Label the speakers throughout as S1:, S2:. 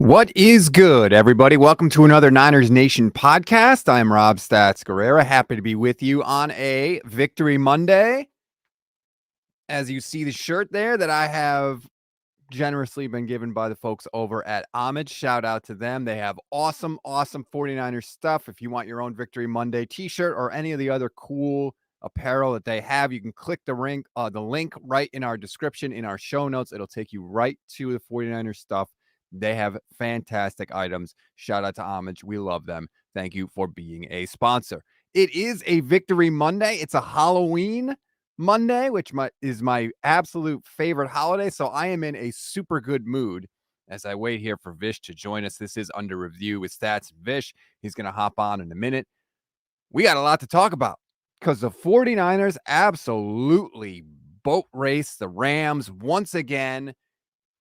S1: What is good, everybody? Welcome to another Niners Nation podcast. I'm Rob Stats Guerrera. Happy to be with you on a Victory Monday. As you see the shirt there that I have generously been given by the folks over at HOMAGE. Shout out to them. They have awesome 49ers stuff. If you want your own Victory Monday t-shirt or any of the other cool apparel that they have, you can click the link right in our description in our show notes. It'll take you right to the 49ers stuff. They have fantastic items. Shout out to HOMAGE. We love them. Thank you for being a sponsor. It is a Victory Monday. It's a Halloween Monday, which is my absolute favorite holiday. So I am in a super good mood as I wait here for Vish to join us. This is Under Review with Stats and Vish. He's going to hop on in a minute. We got a lot to talk about because the 49ers absolutely boat raced the Rams once again.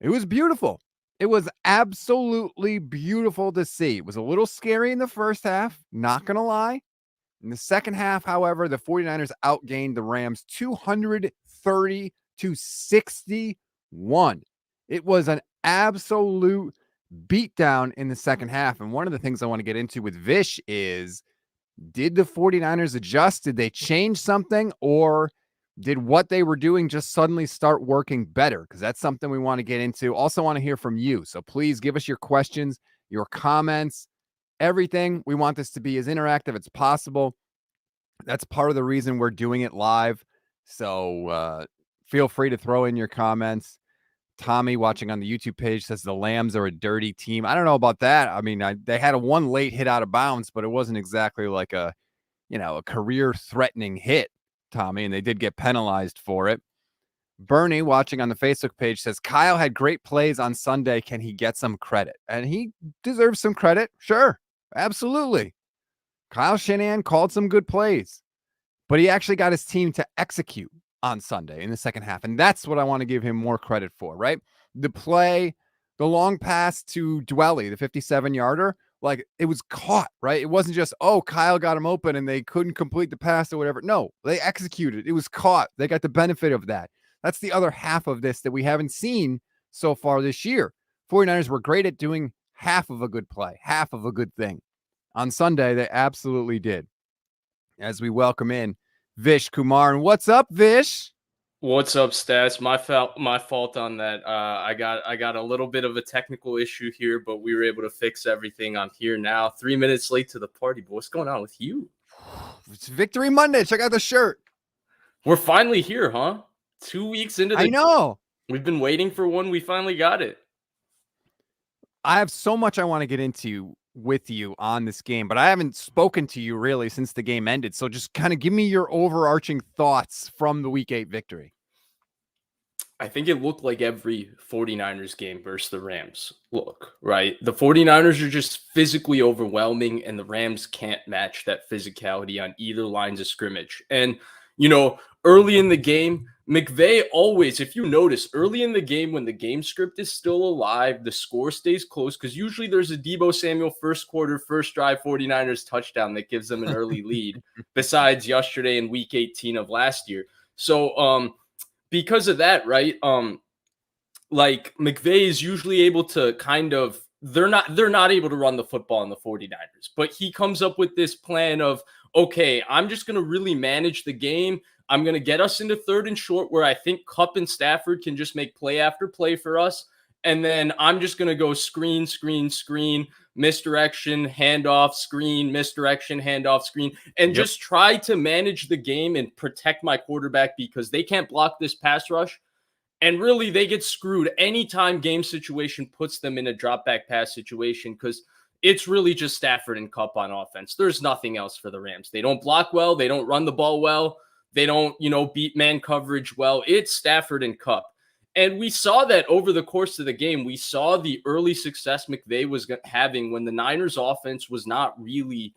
S1: It was beautiful. It was absolutely beautiful to see. It was a little scary in the first half, not going to lie. In the second half, however, the 49ers outgained the Rams 230-61. It was an absolute beatdown in the second half. And one of the things I want to get into with Vish is, did the 49ers adjust? Did they change something? Or did what they were doing just suddenly start working better? Because that's something we want to get into. Also want to hear from you. So please give us your questions, your comments, everything. We want this to be as interactive as possible. That's part of the reason we're doing it live. So feel free to throw in your comments. Tommy watching on the YouTube page says the Lambs are a dirty team. I don't know about that. I mean, they had a one late hit out of bounds, but it wasn't exactly like a career-threatening hit, Tommy, and they did get penalized for it. Bernie watching on the Facebook page says Kyle had great plays on Sunday. Can he get some credit? And he deserves some credit. Sure. Absolutely. Kyle Shanahan called some good plays, but he actually got his team to execute on Sunday in the second half. And that's what I want to give him more credit for, right? The play, the long pass to Dwelly, the 57-yarder, like it was caught, right? It wasn't just, oh, Kyle got him open and they couldn't complete the pass or whatever. No, they executed. It was caught. They got the benefit of that. That's the other half of this that we haven't seen so far this year. 49ers were great at doing half of a good play, half of a good thing. On Sunday, they absolutely did. As we welcome in Vish Kumaran. What's up, Vish?
S2: What's up, Stats? My fault on that. I got a little bit of a technical issue here, but we were able to fix everything. I'm here now. 3 minutes late to the party, but what's going on with you?
S1: It's Victory Monday. Check out the shirt.
S2: We're finally here, huh? 2 weeks into the
S1: I know.
S2: We've been waiting for one. We finally got it.
S1: I have so much I want to get into with you on this game, but I haven't spoken to you really since the game ended. So just kind of give me your overarching thoughts from the Week 8 victory.
S2: I think it looked like every 49ers game versus the Rams look, right? The 49ers are just physically overwhelming, and the Rams can't match that physicality on either lines of scrimmage. And, early in the game, McVay always, if you notice, early in the game when the game script is still alive, the score stays close because usually there's a Deebo Samuel first quarter, first drive 49ers touchdown that gives them an early lead, besides yesterday in Week 18 of last year. So, because of that, right? Like McVay is usually able to they're not able to run the football in the 49ers, but he comes up with this plan of, okay, I'm just going to really manage the game. I'm going to get us into third and short where I think Kupp and Stafford can just make play after play for us. And then I'm just going to go screen, misdirection, handoff, screen, misdirection, handoff, screen, and just try to manage the game and protect my quarterback because they can't block this pass rush. And really, they get screwed anytime game situation puts them in a drop back pass situation because it's really just Stafford and Kupp on offense. There's nothing else for the Rams. They don't block well. They don't run the ball well. They don't, beat man coverage well. It's Stafford and Kupp. And we saw that over the course of the game. We saw the early success McVay was having when the Niners offense was not really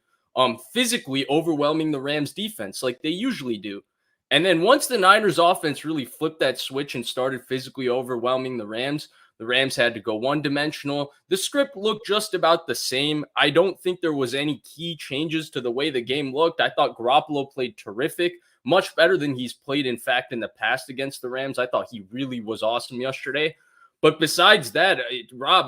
S2: physically overwhelming the Rams defense like they usually do. And then once the Niners offense really flipped that switch and started physically overwhelming the Rams had to go one-dimensional. The script looked just about the same. I don't think there was any key changes to the way the game looked. I thought Garoppolo played terrific, much better than he's played, in fact, in the past against the Rams. I thought he really was awesome yesterday. But besides that, Rob,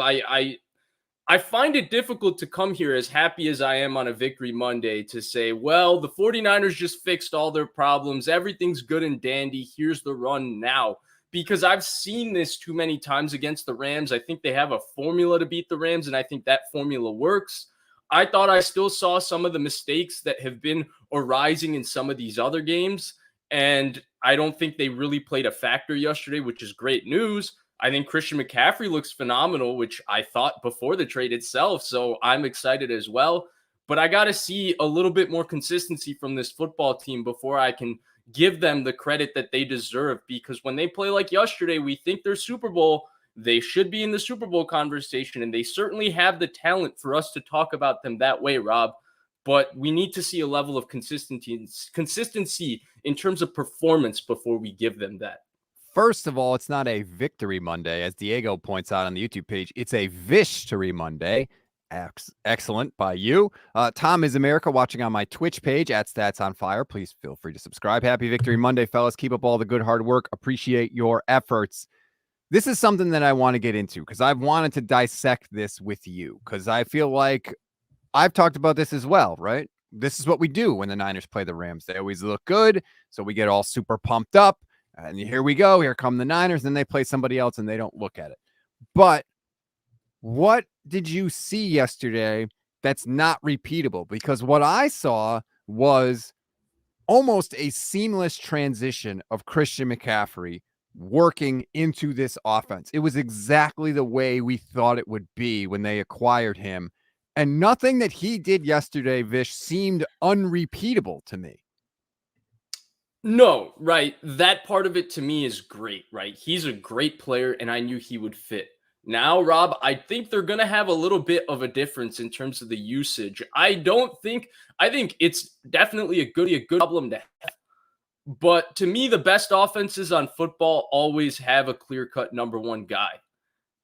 S2: I find it difficult to come here as happy as I am on a Victory Monday to say, well, the 49ers just fixed all their problems. Everything's good and dandy. Here's the run now. Because I've seen this too many times against the Rams. I think they have a formula to beat the Rams, and I think that formula works. I thought I still saw some of the mistakes that have been arising in some of these other games, and I don't think they really played a factor yesterday, which is great news. I think Christian McCaffrey looks phenomenal, which I thought before the trade itself. So I'm excited as well. But I got to see a little bit more consistency from this football team before I can give them the credit that they deserve. Because when they play like yesterday, we think they're Super Bowl. They should be in the Super Bowl conversation, and they certainly have the talent for us to talk about them that way, Rob. But we need to see a level of consistency in terms of performance before we give them that.
S1: First of all, it's not a Victory Monday, as Diego points out on the YouTube page. It's a Vish-tory Monday. Excellent by you. Tom is America watching on my Twitch page at Stats on Fire. Please feel free to subscribe. Happy Victory Monday, fellas. Keep up all the good hard work. Appreciate your efforts. This is something that I want to get into because I've wanted to dissect this with you because I feel like I've talked about this as well, right? This is what we do when the Niners play the Rams. They always look good, so we get all super pumped up. And here we go. Here come the Niners. Then they play somebody else and they don't look at it. But what did you see yesterday that's not repeatable? Because what I saw was almost a seamless transition of Christian McCaffrey working into this offense. It was exactly the way we thought it would be when they acquired him. And nothing that he did yesterday, Vish, seemed unrepeatable to me.
S2: No, right. That part of it to me is great, right? He's a great player, and I knew he would fit. Now, Rob, I think they're going to have a little bit of a difference in terms of the usage. I think it's definitely a good problem to have. But to me, the best offenses on football always have a clear-cut number one guy.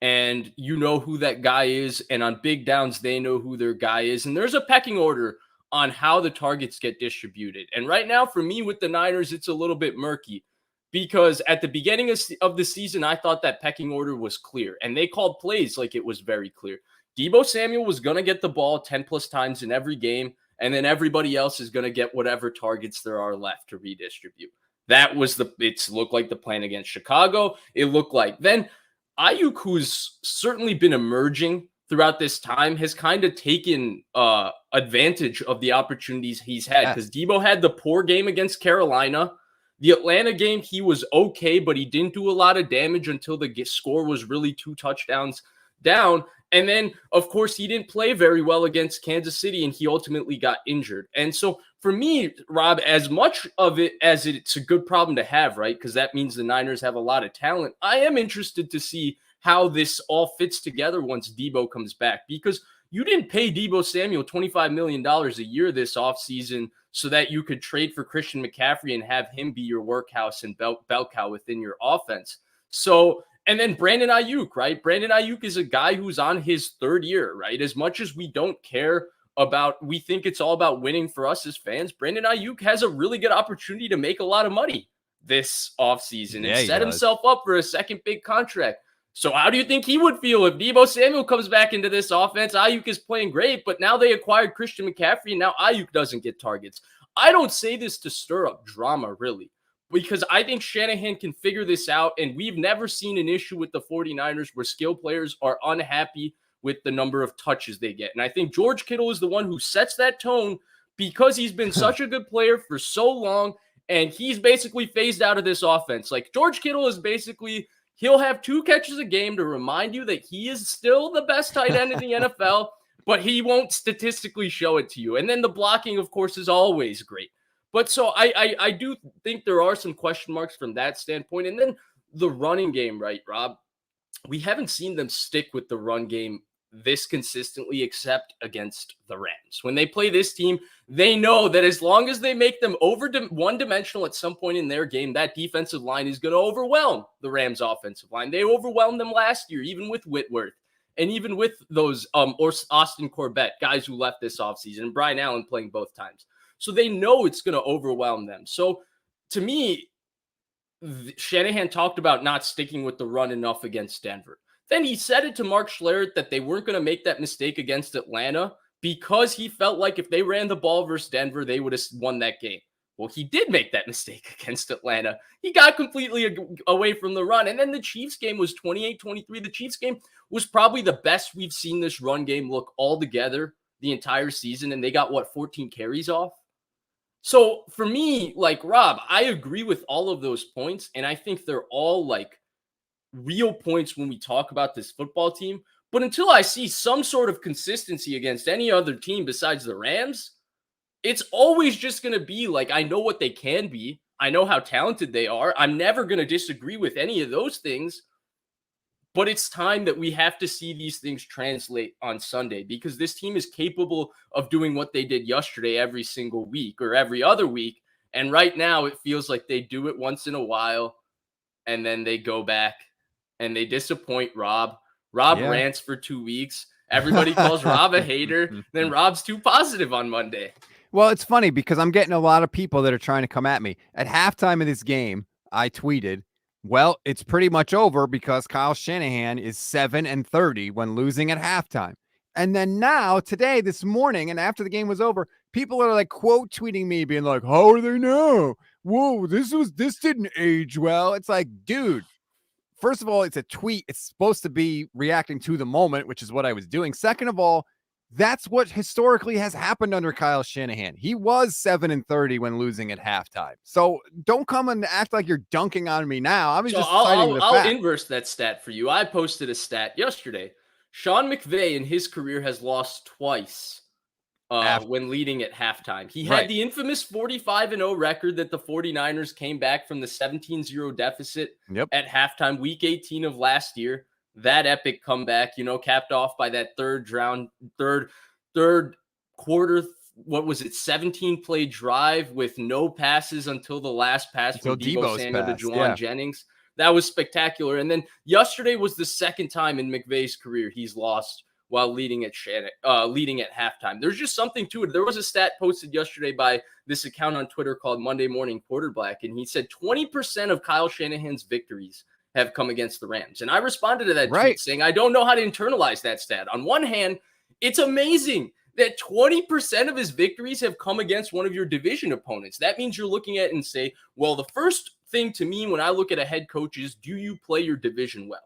S2: And you know who that guy is. And on big downs, they know who their guy is. And there's a pecking order on how the targets get distributed. And right now, for me with the Niners, it's a little bit murky because at the beginning of the season, I thought that pecking order was clear. And they called plays like it was very clear. Deebo Samuel was going to get the ball 10 plus times in every game. And then everybody else is going to get whatever targets there are left to redistribute. That was it looked like the plan against Chicago. It looked like then Ayuk, who's certainly been emerging throughout this time, has kind of taken advantage of the opportunities he's had because Deebo had the poor game against Carolina. The Atlanta game, he was okay, but he didn't do a lot of damage until the score was really 2 touchdowns down. And then, of course, he didn't play very well against Kansas City, and he ultimately got injured. And so for me, Rob, as much of it as it's a good problem to have, right, because that means the Niners have a lot of talent, I am interested to see how this all fits together once Deebo comes back, because you didn't pay Deebo Samuel $25 million a year this offseason so that you could trade for Christian McCaffrey and have him be your workhorse and bell cow within your offense. So, and then Brandon Ayuk, right? Brandon Ayuk is a guy who's on his 3rd year, right? As much as we don't care about, we think it's all about winning for us as fans, Brandon Ayuk has a really good opportunity to make a lot of money this offseason and set himself up for a second big contract. So how do you think he would feel if Deebo Samuel comes back into this offense? Ayuk is playing great, but now they acquired Christian McCaffrey, and now Ayuk doesn't get targets. I don't say this to stir up drama, really, because I think Shanahan can figure this out, and we've never seen an issue with the 49ers where skill players are unhappy with the number of touches they get. And I think George Kittle is the one who sets that tone because he's been such a good player for so long, and he's basically phased out of this offense. Like, George Kittle is basically... he'll have 2 catches a game to remind you that he is still the best tight end in the NFL, but he won't statistically show it to you. And then the blocking, of course, is always great. But so I do think there are some question marks from that standpoint. And then the running game, right, Rob? We haven't seen them stick with the run game this consistently except against the Rams. When they play this team, they know that as long as they make them one-dimensional at some point in their game, that defensive line is going to overwhelm the Rams offensive line. They overwhelmed them last year, even with Whitworth and even with those or Austin Corbett, guys who left this offseason, and Brian Allen playing both times. So they know it's going to overwhelm them. So to me, Shanahan talked about not sticking with the run enough against Denver. Then he said it to Mark Schlereth that they weren't going to make that mistake against Atlanta because he felt like if they ran the ball versus Denver, they would have won that game. Well, he did make that mistake against Atlanta. He got completely away from the run. And then the Chiefs game was 28-23. The Chiefs game was probably the best we've seen this run game look all together the entire season. And they got, 14 carries off? So for me, like Rob, I agree with all of those points. And I think they're all like real points when we talk about this football team. But until I see some sort of consistency against any other team besides the Rams, it's always just going to be like, I know what they can be. I know how talented they are. I'm never going to disagree with any of those things. But it's time that we have to see these things translate on Sunday, because this team is capable of doing what they did yesterday every single week or every other week. And right now it feels like they do it once in a while and then they go back and they disappoint Rob. Rob rants for 2 weeks. Everybody calls Rob a hater. Then Rob's too positive on Monday.
S1: Well, it's funny because I'm getting a lot of people that are trying to come at me. At halftime of this game, I tweeted, well, it's pretty much over because Kyle Shanahan is 7-30 when losing at halftime. And then now, today, this morning, and after the game was over, people are like quote tweeting me being like, how are they now? Whoa, this didn't age well. It's like, dude, first of all, it's a tweet. It's supposed to be reacting to the moment, which is what I was doing. Second of all, that's what historically has happened under Kyle Shanahan. He was 7-30 when losing at halftime. So don't come and act like you're dunking on me now. I was just citing the fact.
S2: I'll inverse that stat for you. I posted a stat yesterday. Sean McVay in his career has lost twice when leading at halftime. He had the infamous 45-0 record that the 49ers came back from the 17-0 deficit at halftime, week 18 of last year. That epic comeback, capped off by that third quarter, 17-play drive with no passes until the last pass from Deebo Samuel to Juwan Jennings. That was spectacular. And then yesterday was the second time in McVay's career he's lost while leading at halftime. There's just something to it. There was a stat posted yesterday by this account on Twitter called Monday Morning Quarterback, and he said 20% of Kyle Shanahan's victories have come against the Rams. And I responded to that tweet saying, I don't know how to internalize that stat. On one hand, it's amazing that 20% of his victories have come against one of your division opponents. That means you're looking at it and say, well, the first thing to me when I look at a head coach is, do you play your division well?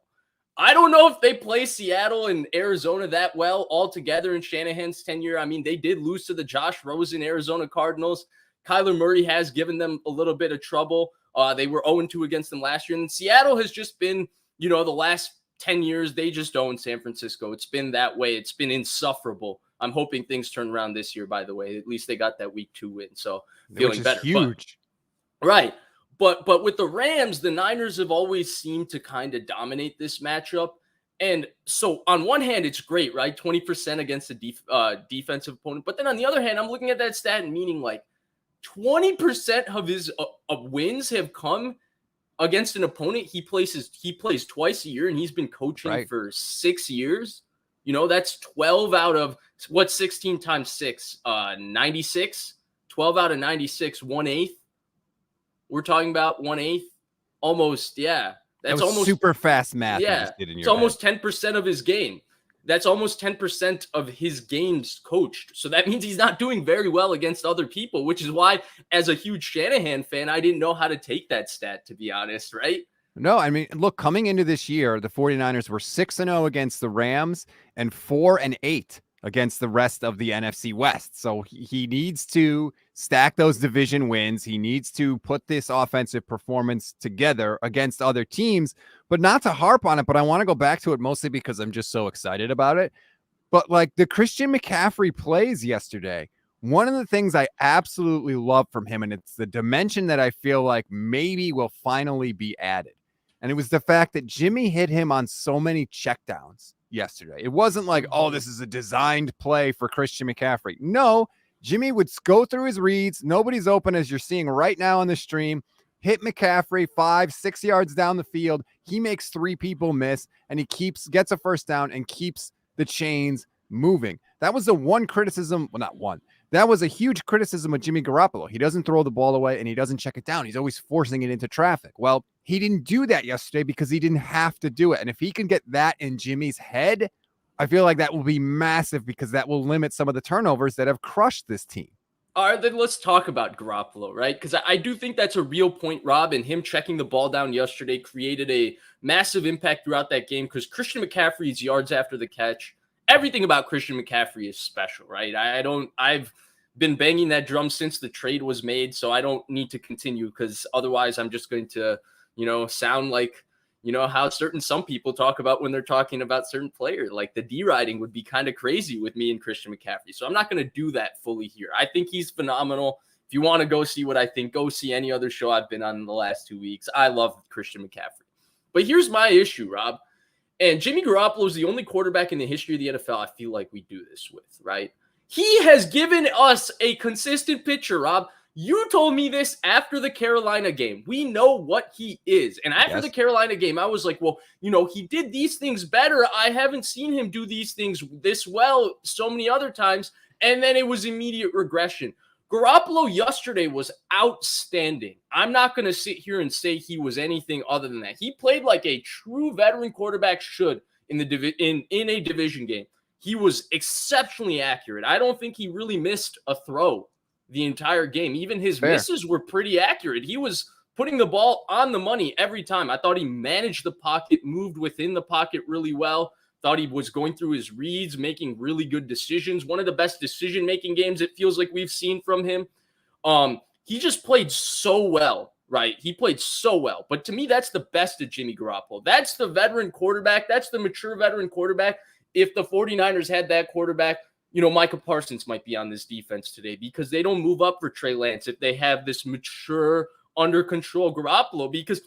S2: I don't know if they play Seattle and Arizona that well altogether in Shanahan's tenure. I mean, they did lose to the Josh Rosen Arizona Cardinals. Kyler Murray has given them a little bit of trouble. They were 0-2 against them last year. And Seattle has just been, the last 10 years, they just own San Francisco. It's been that way. It's been insufferable. I'm hoping things turn around this year, by the way. At least they got that week 2 win. So feeling better.
S1: Huge.
S2: But with the Rams, the Niners have always seemed to kind of dominate this matchup. And so on one hand, it's great, right? 20% against a defensive opponent. But then on the other hand, I'm looking at that stat and meaning like 20% of his wins have come against an opponent he plays twice a year, and he's been coaching for 6 years. That's 12 out of 16 times 6, 96. 12 out of 96, 1/8. We're talking about 1/8, almost. Yeah,
S1: that's almost super fast math.
S2: Yeah, it's almost 10% of his game. That's almost 10% of his games coached. So that means he's not doing very well against other people, which is why, as a huge Shanahan fan, I didn't know how to take that stat, to be honest, right?
S1: No, I mean, look, coming into this year, the 49ers were 6-0 against the Rams and 4-8 against the rest of the NFC West. So he needs to stack those division wins. He needs to put this offensive performance together against other teams, but not to harp on it. But I want to go back to it mostly because I'm just so excited about it. But like the Christian McCaffrey plays yesterday, one of the things I absolutely love from him, and it's the dimension that I feel like maybe will finally be added. And it was the fact that Jimmy hit him on so many checkdowns yesterday. It wasn't like, oh, this is a designed play for Christian McCaffrey. No, Jimmy would go through his reads. Nobody's open, as you're seeing right now on the stream. Hit McCaffrey 5-6 yards down the field. He makes 3 people miss, and he gets a first down and keeps the chains moving. That was the one criticism. Well, not one. That was a huge criticism of Jimmy Garoppolo. He doesn't throw the ball away, and he doesn't check it down. He's always forcing it into traffic. Well, He didn't do that yesterday because he didn't have to do it. And if he can get that in Jimmy's head, I feel like that will be massive because that will limit some of the turnovers that have crushed this team.
S2: All right, then let's talk about Garoppolo, right? Because I do think that's a real point, Rob, and him checking the ball down yesterday created a massive impact throughout that game because Christian McCaffrey's yards after the catch, everything about Christian McCaffrey is special, right? I've been banging that drum since the trade was made, so I don't need to continue because otherwise I'm just going to, sound like, how some people talk about when they're talking about certain players, like the deriding would be kind of crazy with me and Christian McCaffrey. So I'm not going to do that fully here. I think he's phenomenal. If you want to go see what I think, go see any other show I've been on in the last 2 weeks. I love Christian McCaffrey. But here's my issue, Rob. And Jimmy Garoppolo is the only quarterback in the history of the NFL I feel like we do this with, right? He has given us a consistent picture, Rob. You told me this after the Carolina game. We know what he is. And after the Carolina game, I was like, well, he did these things better. I haven't seen him do these things this well so many other times. And then it was immediate regression. Garoppolo yesterday was outstanding. I'm not going to sit here and say he was anything other than that. He played like a true veteran quarterback should in a division game. He was exceptionally accurate. I don't think he really missed a throw the entire game. Even his misses were pretty accurate. He was putting the ball on the money every time. I thought he managed the pocket, moved within the pocket really well. Thought he was going through his reads, making really good decisions. One of the best decision-making games it feels like we've seen from him. He just played so well, right? He played so well. But to me, that's the best of Jimmy Garoppolo. That's the veteran quarterback. That's the mature veteran quarterback. If the 49ers had that quarterback, Micah Parsons might be on this defense today because they don't move up for Trey Lance if they have this mature, under control Garoppolo, because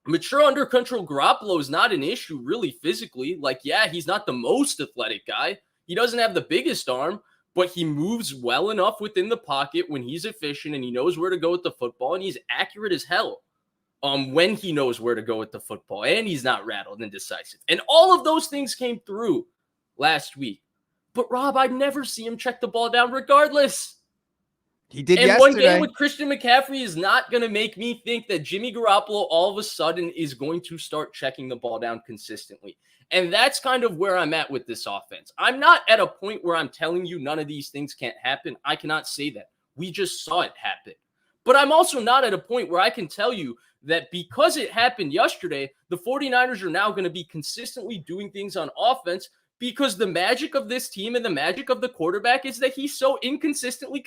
S2: mature, under control Garoppolo is not an issue really physically. Like, yeah, he's not the most athletic guy. He doesn't have the biggest arm, but he moves well enough within the pocket when he's efficient and he knows where to go with the football, and he's accurate as hell when he knows where to go with the football, and he's not rattled and decisive. And all of those things came through last week. But, Rob, I'd never see him check the ball down regardless.
S1: He did
S2: and
S1: yesterday.
S2: One game with Christian McCaffrey is not going to make me think that Jimmy Garoppolo all of a sudden is going to start checking the ball down consistently. And that's kind of where I'm at with this offense. I'm not at a point where I'm telling you none of these things can't happen. I cannot say that. We just saw it happen. But I'm also not at a point where I can tell you that because it happened yesterday, the 49ers are now going to be consistently doing things on offense, because the magic of this team and the magic of the quarterback is that he's so consistently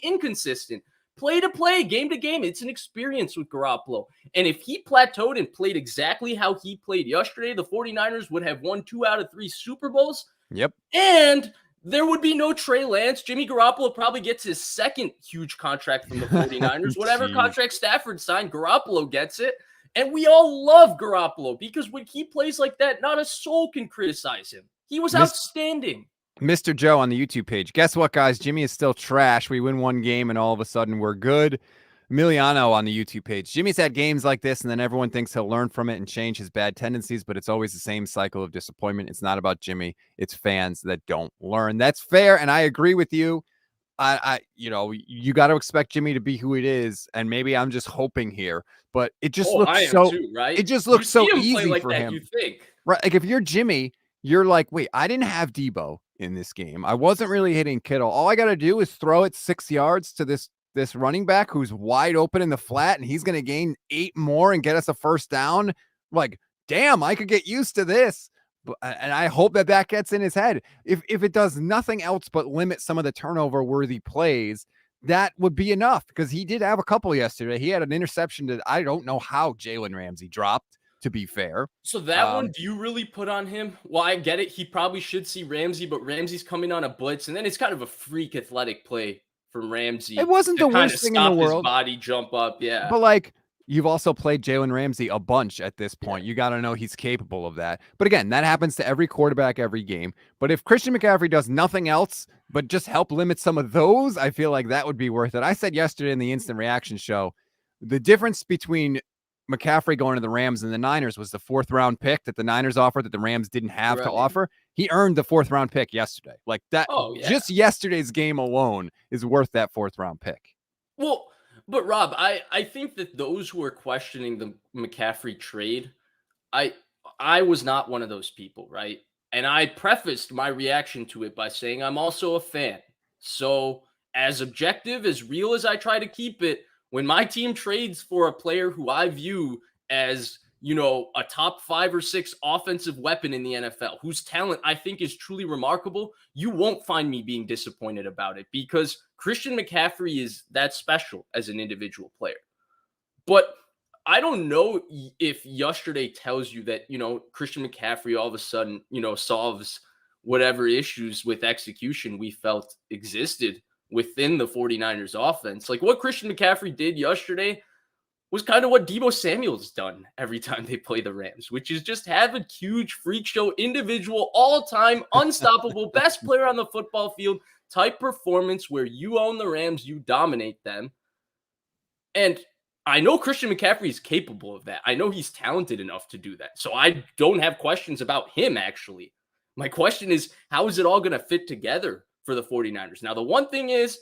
S2: inconsistent. Play to play, game to game. It's an experience with Garoppolo. And if he plateaued and played exactly how he played yesterday, the 49ers would have won 2 out of 3 Super Bowls.
S1: Yep.
S2: And there would be no Trey Lance. Jimmy Garoppolo probably gets his second huge contract from the 49ers. Whatever contract Stafford signed, Garoppolo gets it. And we all love Garoppolo because when he plays like that, not a soul can criticize him. He was outstanding.
S1: Mr. Joe on the YouTube page. Guess what, guys? Jimmy is still trash. We win one game and all of a sudden we're good. Emiliano on the YouTube page. Jimmy's had games like this and then everyone thinks he'll learn from it and change his bad tendencies, but it's always the same cycle of disappointment. It's not about Jimmy. It's fans that don't learn. That's fair, and I agree with you. You got to expect Jimmy to be who it is, and maybe I'm just hoping here, but it just looks so too, right? It just looks so easy like for that, him.
S2: You think,
S1: right? Like if you're Jimmy, you're like, wait, I didn't have Debo in this game. I wasn't really hitting Kittle. All I got to do is throw it 6 yards to this running back who's wide open in the flat, and he's going to gain 8 more and get us a first down. Like, damn, I could get used to this. And I hope that gets in his head. If it does nothing else but limit some of the turnover-worthy plays, that would be enough, because he did have a couple yesterday. He had an interception that I don't know how Jalen Ramsey dropped, to be fair.
S2: So that one, do you really put on him? Well, I get it. He probably should see Ramsey, but Ramsey's coming on a blitz, and then it's kind of a freak athletic play from Ramsey.
S1: It wasn't the worst thing in the world.
S2: His body jump up, yeah.
S1: But like, you've also played Jalen Ramsey a bunch at this point. You got to know he's capable of that. But again, that happens to every quarterback every game. But if Christian McCaffrey does nothing else but just help limit some of those, I feel like that would be worth it. I said yesterday in the Instant Reaction show, the difference between McCaffrey going to the Rams and the Niners was the 4th round pick that the Niners offered that the Rams didn't have to offer. He earned the 4th round pick yesterday. Like that, just yesterday's game alone is worth that 4th round pick.
S2: Well, But Rob, I think that those who are questioning the McCaffrey trade, I I was not one of those people, right? And I prefaced my reaction to it by saying I'm also a fan. So, as objective, as real as I try to keep it, when my team trades for a player who I view as, a top 5 or 6 offensive weapon in the NFL, whose talent I think is truly remarkable, you won't find me being disappointed about it because Christian McCaffrey is that special as an individual player. But I don't know if yesterday tells you that, Christian McCaffrey all of a sudden, solves whatever issues with execution we felt existed within the 49ers offense. Like what Christian McCaffrey did yesterday was kind of what Deebo Samuel's done every time they play the Rams, which is just have a huge freak show, individual, all-time, unstoppable, best player on the football field type performance where you own the Rams, you dominate them. And I know Christian McCaffrey is capable of that. I know he's talented enough to do that. So I don't have questions about him, actually. My question is, how is it all going to fit together for the 49ers? Now, the one thing is,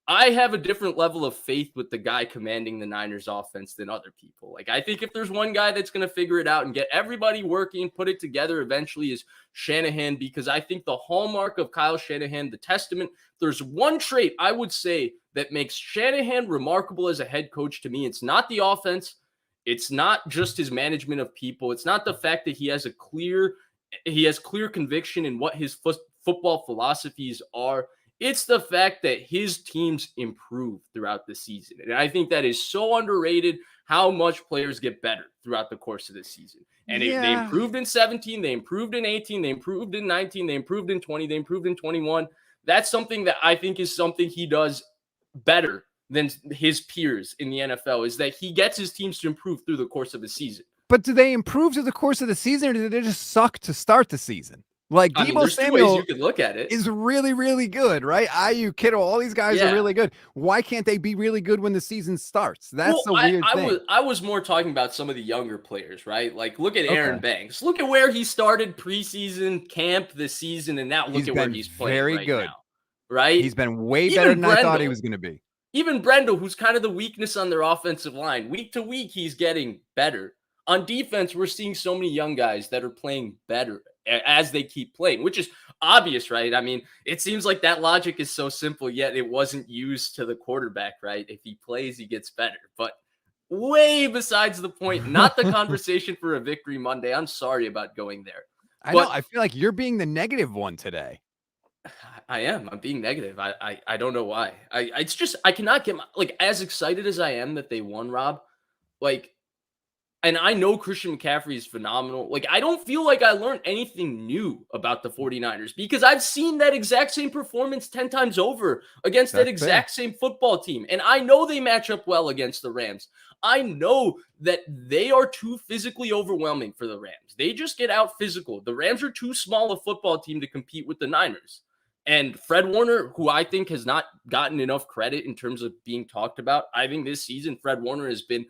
S2: I have a different level of faith with the guy commanding the Niners offense than other people. Like, I think if there's one guy that's going to figure it out and get everybody working, put it together eventually is Shanahan, because I think the hallmark of Kyle Shanahan, the testament, there's one trait I would say that makes Shanahan remarkable as a head coach to me. It's not the offense. It's not just his management of people. It's not the fact that he has clear conviction in what his football philosophies are. It's the fact that his teams improve throughout the season. And I think that is so underrated how much players get better throughout the course of the season. And they improved in 17, they improved in 18, they improved in 19, they improved in 20, they improved in 21. That's something that I think is something he does better than his peers in the NFL, is that he gets his teams to improve through the course of the season.
S1: But do they improve through the course of the season, or do they just suck to start the season? Like Deebo Samuel,
S2: two ways you could look at it,
S1: is really, really good, right? IU, Kittle, all these guys are really good. Why can't they be really good when the season starts? That's the weird thing.
S2: I was more talking about some of the younger players, right? Like look at Aaron Banks. Look at where he started preseason camp this season, and now look at where he's playing very good now, right?
S1: He's been way better than I thought he was going to be.
S2: Even Brendel, who's kind of the weakness on their offensive line, week to week, he's getting better. On defense, we're seeing so many young guys that are playing better as they keep playing, which is obvious, right? I mean, it seems like that logic is so simple, yet it wasn't used to the quarterback, right? If he plays, he gets better. But way besides the point, not the conversation for a Victory Monday. I'm sorry about going there.
S1: I know. I feel like you're being the negative one today.
S2: I am. I'm being negative. I don't know why. It's just I cannot get as excited as I am that they won, Rob. And I know Christian McCaffrey is phenomenal. I don't feel like I learned anything new about the 49ers because I've seen that exact same performance 10 times over against that exact same football team. And I know they match up well against the Rams. I know that they are too physically overwhelming for the Rams. They just get out physical. The Rams are too small a football team to compete with the Niners. And Fred Warner, who I think has not gotten enough credit in terms of being talked about, I think this season Fred Warner has been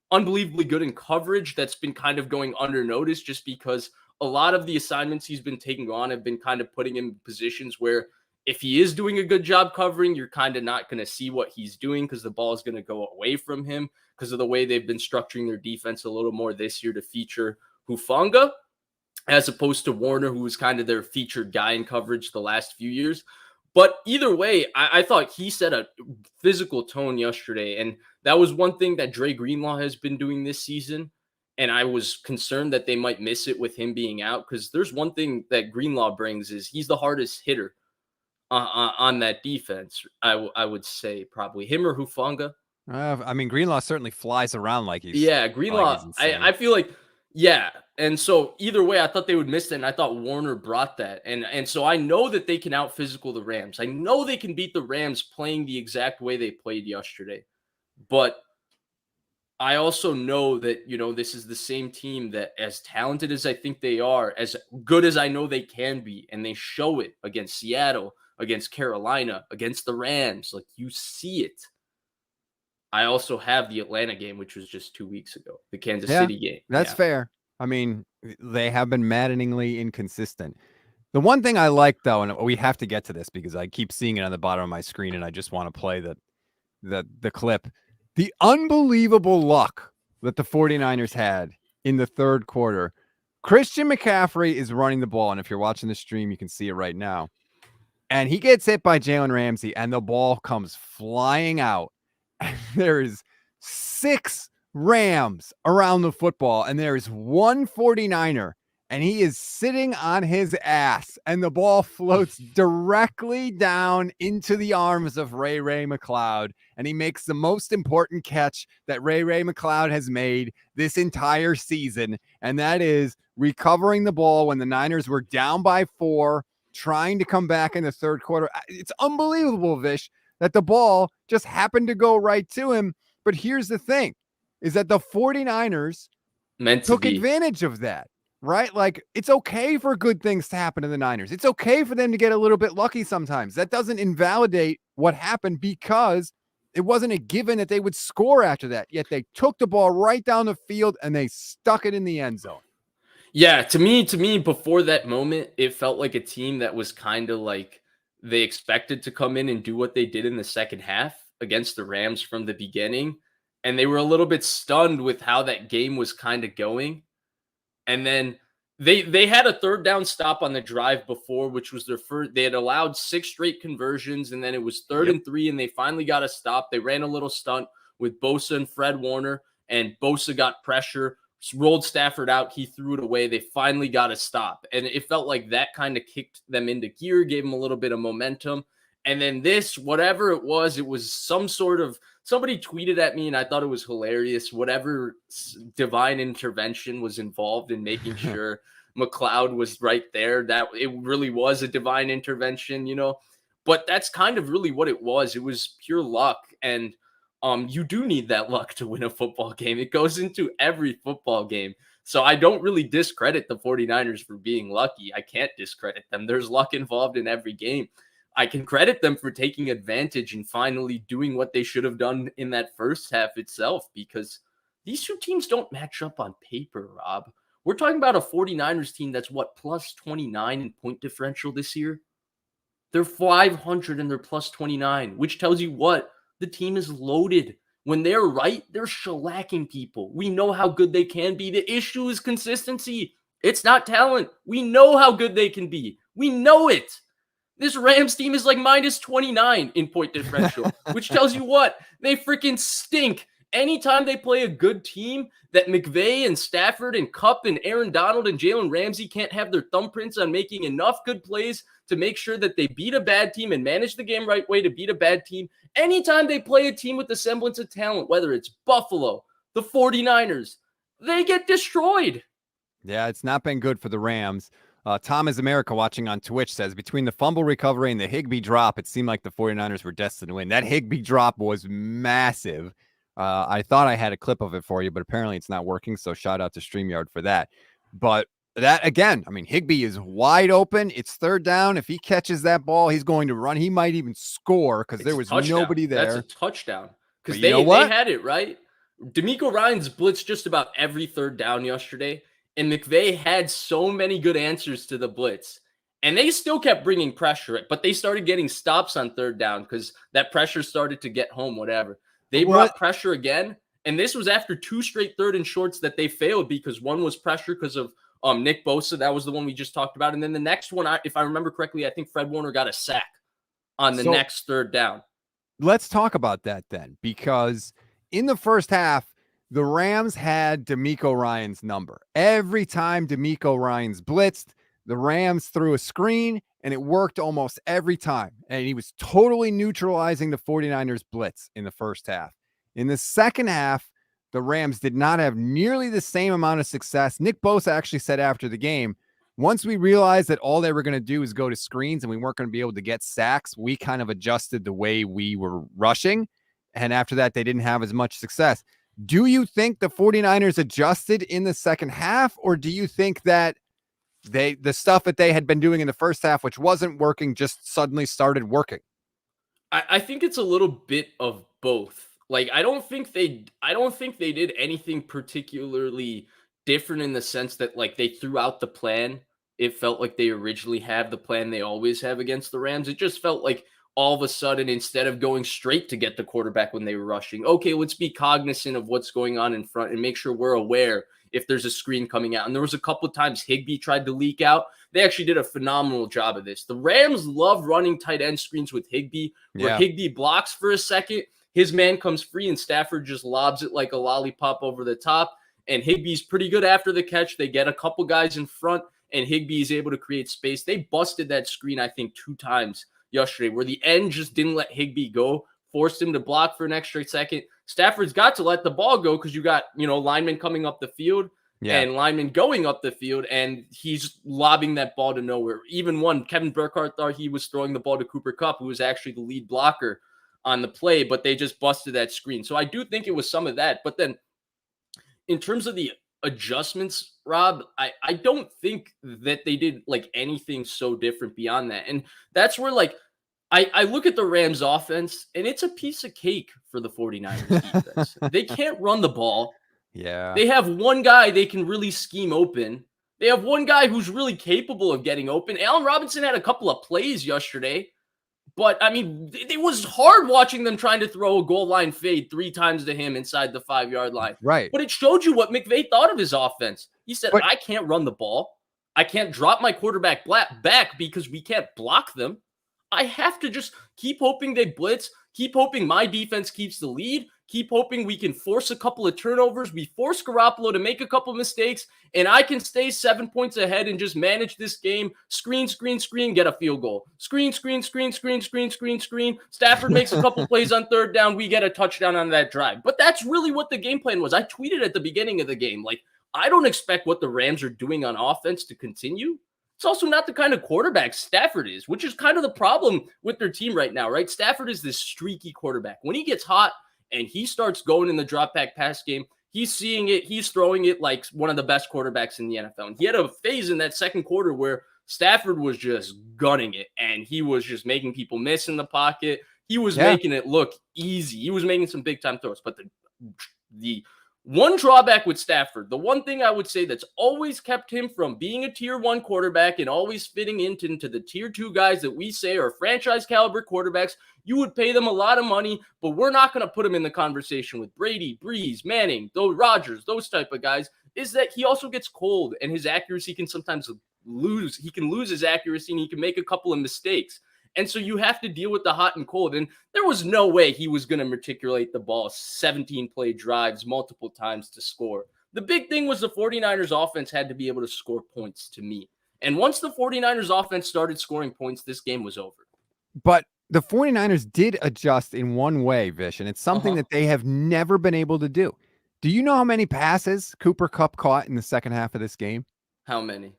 S2: unbelievably good in coverage. That's been kind of going under notice just because a lot of the assignments he's been taking on have been kind of putting him in positions where if he is doing a good job covering, you're kind of not going to see what he's doing because the ball is going to go away from him because of the way they've been structuring their defense a little more this year to feature Hufanga as opposed to Warner, who was kind of their featured guy in coverage the last few years. But either way, I thought he set a physical tone yesterday. And that was one thing that Dre Greenlaw has been doing this season. And I was concerned that they might miss it with him being out because there's one thing that Greenlaw brings is he's the hardest hitter on that defense. I would say probably him or Hufanga.
S1: I mean, Greenlaw certainly flies around like he's.
S2: Yeah, Greenlaw. I feel like, yeah. And so either way, I thought they would miss that. And I thought Warner brought that. And so I know that they can out physical the Rams. I know they can beat the Rams playing the exact way they played yesterday. But I also know that, this is the same team that as talented as I think they are, as good as I know they can be, and they show it against Seattle, against Carolina, against the Rams. You see it. I also have the Atlanta game, which was just 2 weeks ago, the Kansas City game.
S1: That's fair. I mean, they have been maddeningly inconsistent. The one thing I like, though, and we have to get to this because I keep seeing it on the bottom of my screen, and I just want to play the clip. The unbelievable luck that the 49ers had in the third quarter. Christian McCaffrey is running the ball, and if you're watching the stream, you can see it right now. And he gets hit by Jalen Ramsey, and the ball comes flying out. And there's 6 Rams around the football, and there's one 49er, and he is sitting on his ass, and the ball floats directly down into the arms of Ray McCloud, and he makes the most important catch that Ray McCloud has made this entire season, and that is recovering the ball when the Niners were down by 4, trying to come back in the third quarter. It's unbelievable, Vish, that the ball just happened to go right to him. But here's the thing, is that the 49ers took advantage of that, right? Like, it's okay for good things to happen to the Niners. It's okay for them to get a little bit lucky sometimes. That doesn't invalidate what happened, because it wasn't a given that they would score after that. Yet they took the ball right down the field and they stuck it in the end zone.
S2: Yeah, to me, before that moment, it felt like a team that was kind of like they expected to come in and do what they did in the second half against the Rams from the beginning. And they were a little bit stunned with how that game was kind of going. And then they had a third down stop on the drive before, which was their first. They had allowed 6 straight conversions, and then it was 3rd and 3, and they finally got a stop. They ran a little stunt with Bosa and Fred Warner, and Bosa got pressure, rolled Stafford out. He threw it away. They finally got a stop. And it felt like that kind of kicked them into gear, gave them a little bit of momentum. And then this, whatever it was some sort of, somebody tweeted at me and I thought it was hilarious. Whatever divine intervention was involved in making sure McCloud was right there, that it really was a divine intervention, but that's kind of really what it was. It was pure luck. And you do need that luck to win a football game. It goes into every football game. So I don't really discredit the 49ers for being lucky. I can't discredit them. There's luck involved in every game. I can credit them for taking advantage and finally doing what they should have done in that first half itself, because these two teams don't match up on paper, Rob. We're talking about a 49ers team that's plus 29 in point differential this year. They're 500 and they're plus 29, which tells you what? The team is loaded. When they're right, they're shellacking people. We know how good they can be. The issue is consistency. It's not talent. We know how good they can be. We know it. This Rams team is like minus 29 in point differential, which tells you what? They freaking stink. Anytime they play a good team that McVay and Stafford and Kupp and Aaron Donald and Jalen Ramsey can't have their thumbprints on making enough good plays to make sure that they beat a bad team and manage the game right way to beat a bad team. Anytime they play a team with the semblance of talent, whether it's Buffalo, the 49ers, they get destroyed.
S1: Yeah, it's not been good for the Rams. Tom is America watching on Twitch says, between the fumble recovery and the Higbee drop, it seemed like the 49ers were destined to win. That Higbee drop was massive. I thought I had a clip of it for you, but apparently it's not working. So shout out to StreamYard for that. But that, again, I mean, Higbee is wide open. It's 3rd down. If he catches that ball, he's going to run. He might even score because there was nobody there.
S2: That's a touchdown. Because they had it, right? DeMeco Ryans blitzed just about every 3rd down yesterday. And McVay had so many good answers to the blitz. And they still kept bringing pressure, but they started getting stops on 3rd down because that pressure started to get home, whatever. They brought pressure again, and this was after 2 straight 3rd and shorts that they failed, because one was pressure because of Nick Bosa. That was the one we just talked about. And then the next one, if I remember correctly, I think Fred Warner got a sack on the next 3rd down.
S1: Let's talk about that then, because in the first half, the Rams had DeMeco Ryans' number. Every time DeMeco Ryans blitzed, the Rams threw a screen, and it worked almost every time. And he was totally neutralizing the 49ers blitz in the first half. In the second half, the Rams did not have nearly the same amount of success. Nick Bosa actually said after the game, once we realized that all they were going to do is go to screens and we weren't going to be able to get sacks, we kind of adjusted the way we were rushing. And after that, they didn't have as much success. Do you think the 49ers adjusted in the second half, or do you think that the stuff that they had been doing in the first half, which wasn't working, just suddenly started working?
S2: I think it's a little bit of both. Like, I don't think they did anything particularly different in the sense that, like, they threw out the plan. It felt like they originally have the plan they always have against the Rams. It just felt like all of a sudden, instead of going straight to get the quarterback when they were rushing, okay, let's be cognizant of what's going on in front and make sure we're aware if there's a screen coming out. And there was a couple of times Higbee tried to leak out. They actually did a phenomenal job of this. The Rams love running tight end screens with Higbee, where Higbee blocks for a second, his man comes free, and Stafford just lobs it like a lollipop over the top. And Higbee's pretty good after the catch. They get a couple guys in front, and Higbee is able to create space. They busted that screen, I think, 2 times yesterday, where the end just didn't let Higbee go, forced him to block for an extra second. Stafford's got to let the ball go because you got, linemen coming up the field and linemen going up the field, and he's lobbing that ball to nowhere. Even one, Kevin Burkhardt thought he was throwing the ball to Cooper Kupp, who was actually the lead blocker on the play, but they just busted that screen. So I do think it was some of that. But then in terms of the adjustments, Rob, I don't think that they did like anything so different beyond that. And that's where I look at the Rams offense, and it's a piece of cake for the 49ers defense. They can't run the ball.
S1: Yeah.
S2: They have one guy they can really scheme open. They have one guy who's really capable of getting open. Allen Robinson had a couple of plays yesterday, but I mean, it was hard watching them trying to throw a goal line fade 3 times to him inside the 5-yard line.
S1: Right.
S2: But it showed you what McVay thought of his offense. He said, I can't run the ball. I can't drop my quarterback back because we can't block them. I have to just keep hoping they blitz, keep hoping my defense keeps the lead, keep hoping we can force a couple of turnovers. We force Garoppolo to make a couple of mistakes, and I can stay 7 points ahead and just manage this game. Screen, get a field goal. Screen. Stafford makes a couple plays on 3rd down. We get a touchdown on that drive. But that's really what the game plan was. I tweeted at the beginning of the game, I don't expect what the Rams are doing on offense to continue. It's also not the kind of quarterback Stafford is, which is kind of the problem with their team right now, right? Stafford is this streaky quarterback. When he gets hot and he starts going in the drop back pass game, he's seeing it. He's throwing it like one of the best quarterbacks in the NFL. And he had a phase in that second quarter where Stafford was just gunning it, and he was just making people miss in the pocket. He was making it look easy. He was making some big time throws. But the one drawback with Stafford, the one thing I would say that's always kept him from being a tier 1 quarterback and always fitting into the tier 2 guys that we say are franchise caliber quarterbacks, you would pay them a lot of money, but we're not going to put him in the conversation with Brady, Breeze, Manning, those Rodgers, those type of guys, is that he also gets cold and his accuracy can sometimes lose. He can lose his accuracy and he can make a couple of mistakes. And so you have to deal with the hot and cold. And there was no way he was going to matriculate the ball 17-play drives multiple times to score. The big thing was the 49ers offense had to be able to score points to me. And once the 49ers offense started scoring points, this game was over.
S1: But the 49ers did adjust in one way, Vish, and it's something that they have never been able to do. Do you know how many passes Cooper Kupp caught in the second half of this game?
S2: How many?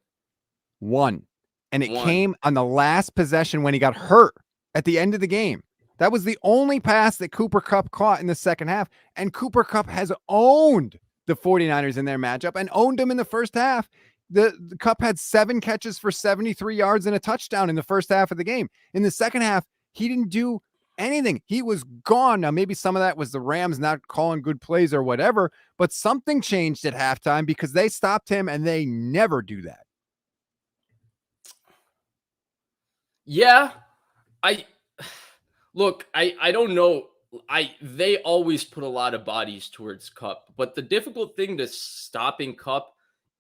S1: 1. And it came on the last possession when he got hurt at the end of the game. That was the only pass that Cooper Kupp caught in the second half. And Cooper Kupp has owned the 49ers in their matchup and owned them in the first half. The Kupp had 7 catches for 73 yards and a touchdown in the first half of the game. In the second half, he didn't do anything. He was gone. Now, maybe some of that was the Rams not calling good plays or whatever, but something changed at halftime because they stopped him, and they never do that.
S2: Yeah, I don't know. They always put a lot of bodies towards Kupp, but the difficult thing to stopping Kupp,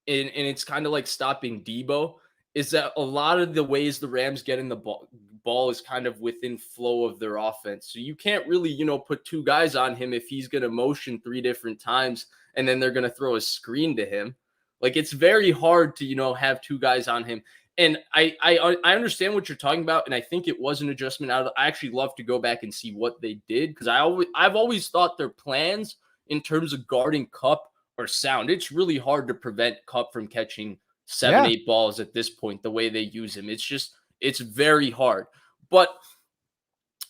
S2: and it's kind of like stopping Debo, is that a lot of the ways the Rams get in the ball is kind of within flow of their offense. So you can't really, put 2 guys on him if he's going to motion 3 different times and then they're going to throw a screen to him. It's very hard to, have 2 guys on him. And I understand what you're talking about, and I think it was an adjustment out of. I actually love to go back and see what they did because I've always thought their plans in terms of guarding Kupp are sound. It's really hard to prevent Kupp from catching 7-8 balls at this point. The way they use him, it's very hard. But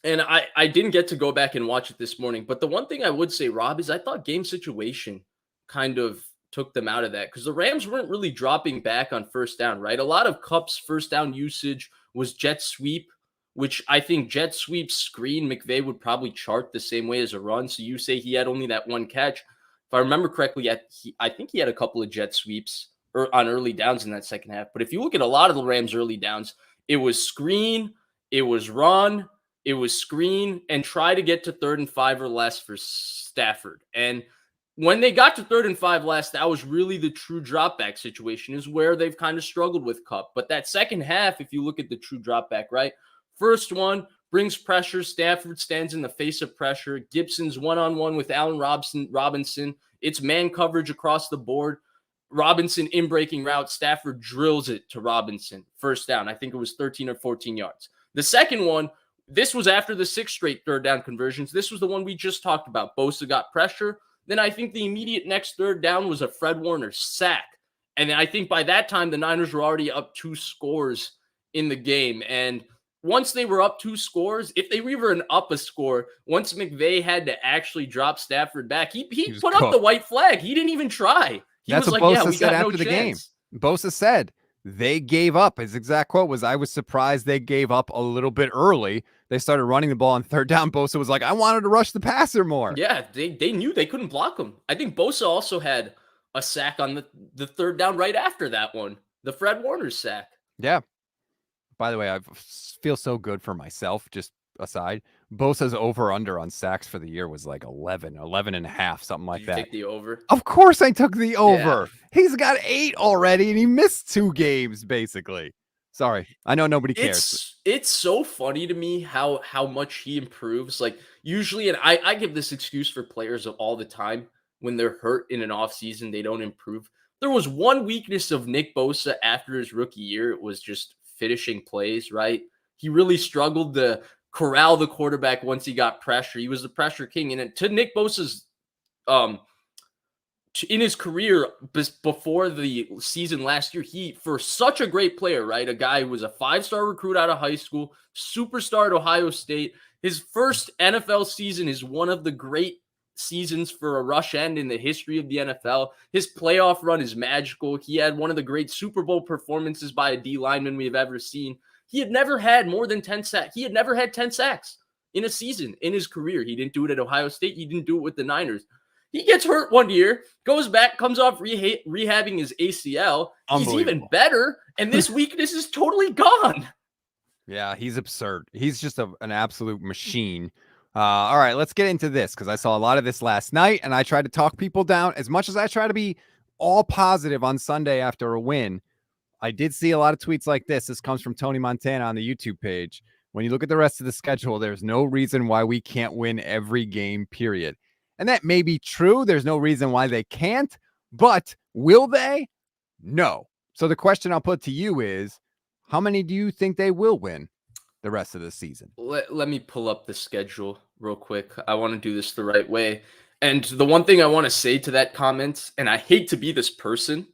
S2: and I didn't get to go back and watch it this morning. But the one thing I would say, Rob, is I thought game situation kind of took them out of that because the Rams weren't really dropping back on first down, right? A lot of Kupp's first down usage was jet sweep, which I think jet sweep screen McVay would probably chart the same way as a run. So you say he had only that 1 catch. If I remember correctly, I think he had a couple of jet sweeps on early downs in that second half. But if you look at a lot of the Rams' early downs, it was screen, it was run, It was screen and try to get to 3rd and 5 or less for Stafford. And when they got to 3rd and 5 less, that was really the true drop back situation, is where they've kind of struggled with Kupp. But that second half, if you look at the true drop back, right? First one brings pressure. Stafford stands in the face of pressure. Gibson's one-on-one with Allen Robinson. It's man coverage across the board. Robinson in breaking route. Stafford drills it to Robinson. First down. I think it was 13 or 14 yards. The second one, this was after the 6 straight 3rd down conversions. This was the one we just talked about. Bosa got pressure. Then I think the immediate next 3rd down was a Fred Warner sack. And I think by that time, the Niners were already up 2 scores in the game. And once they were up 2 scores, if they were up a score, once McVay had to actually drop Stafford back, he put up the white flag. He didn't even try.
S1: That's what Bosa said after the game. Bosa said they gave up. His exact quote was, "I was surprised they gave up a little bit early. They started running the ball on 3rd down. Bosa was like, I wanted to rush the passer more."
S2: Yeah, they knew they couldn't block him. I think Bosa also had a sack on the 3rd down right after that one, the Fred Warner sack.
S1: Yeah. By the way, I feel so good for myself, just aside. Bosa's over-under on sacks for the year was like 11 and a half, something like that.
S2: Did you take the over?
S1: Of course I took the over. Yeah. He's got 8 already, and he missed 2 games, basically. Sorry. I know nobody cares.
S2: It's so funny to me how much he improves. Like, usually, and I give this excuse for players all the time, when they're hurt in an offseason, they don't improve. There was one weakness of Nick Bosa after his rookie year. It was just finishing plays, right? He really struggled to corral the quarterback once he got pressure. He was the pressure king. And to Nick Bosa's, in his career before the season last year, he, for such a great player, right? A guy who was a 5-star recruit out of high school, superstar at Ohio State. His first NFL season is one of the great seasons for a rush end in the history of the NFL. His playoff run is magical. He had one of the great Super Bowl performances by a D lineman we have ever seen. He had never had more than 10 sacks. He had never had 10 sacks in a season in his career. He didn't do it at Ohio State. He didn't do it with the Niners. He gets hurt one year, goes back, comes off rehabbing his ACL. He's even better, and this weakness is totally gone.
S1: Yeah, he's absurd. He's just an absolute machine. All right, let's get into this, because I saw a lot of this last night, and I tried to talk people down. As much as I try to be all positive on Sunday after a win, I did see a lot of tweets like this. This comes from Tony Montana on the YouTube page. When you look at the rest of the schedule, there's no reason why we can't win every game, period. And that may be true. There's no reason why they can't, but will they? No. So the question I'll put to you is, how many do you think they will win the rest of the season?
S2: Let me pull up the schedule real quick. I want to do this the right way. And the one thing I want to say to that comment, and I hate to be this person,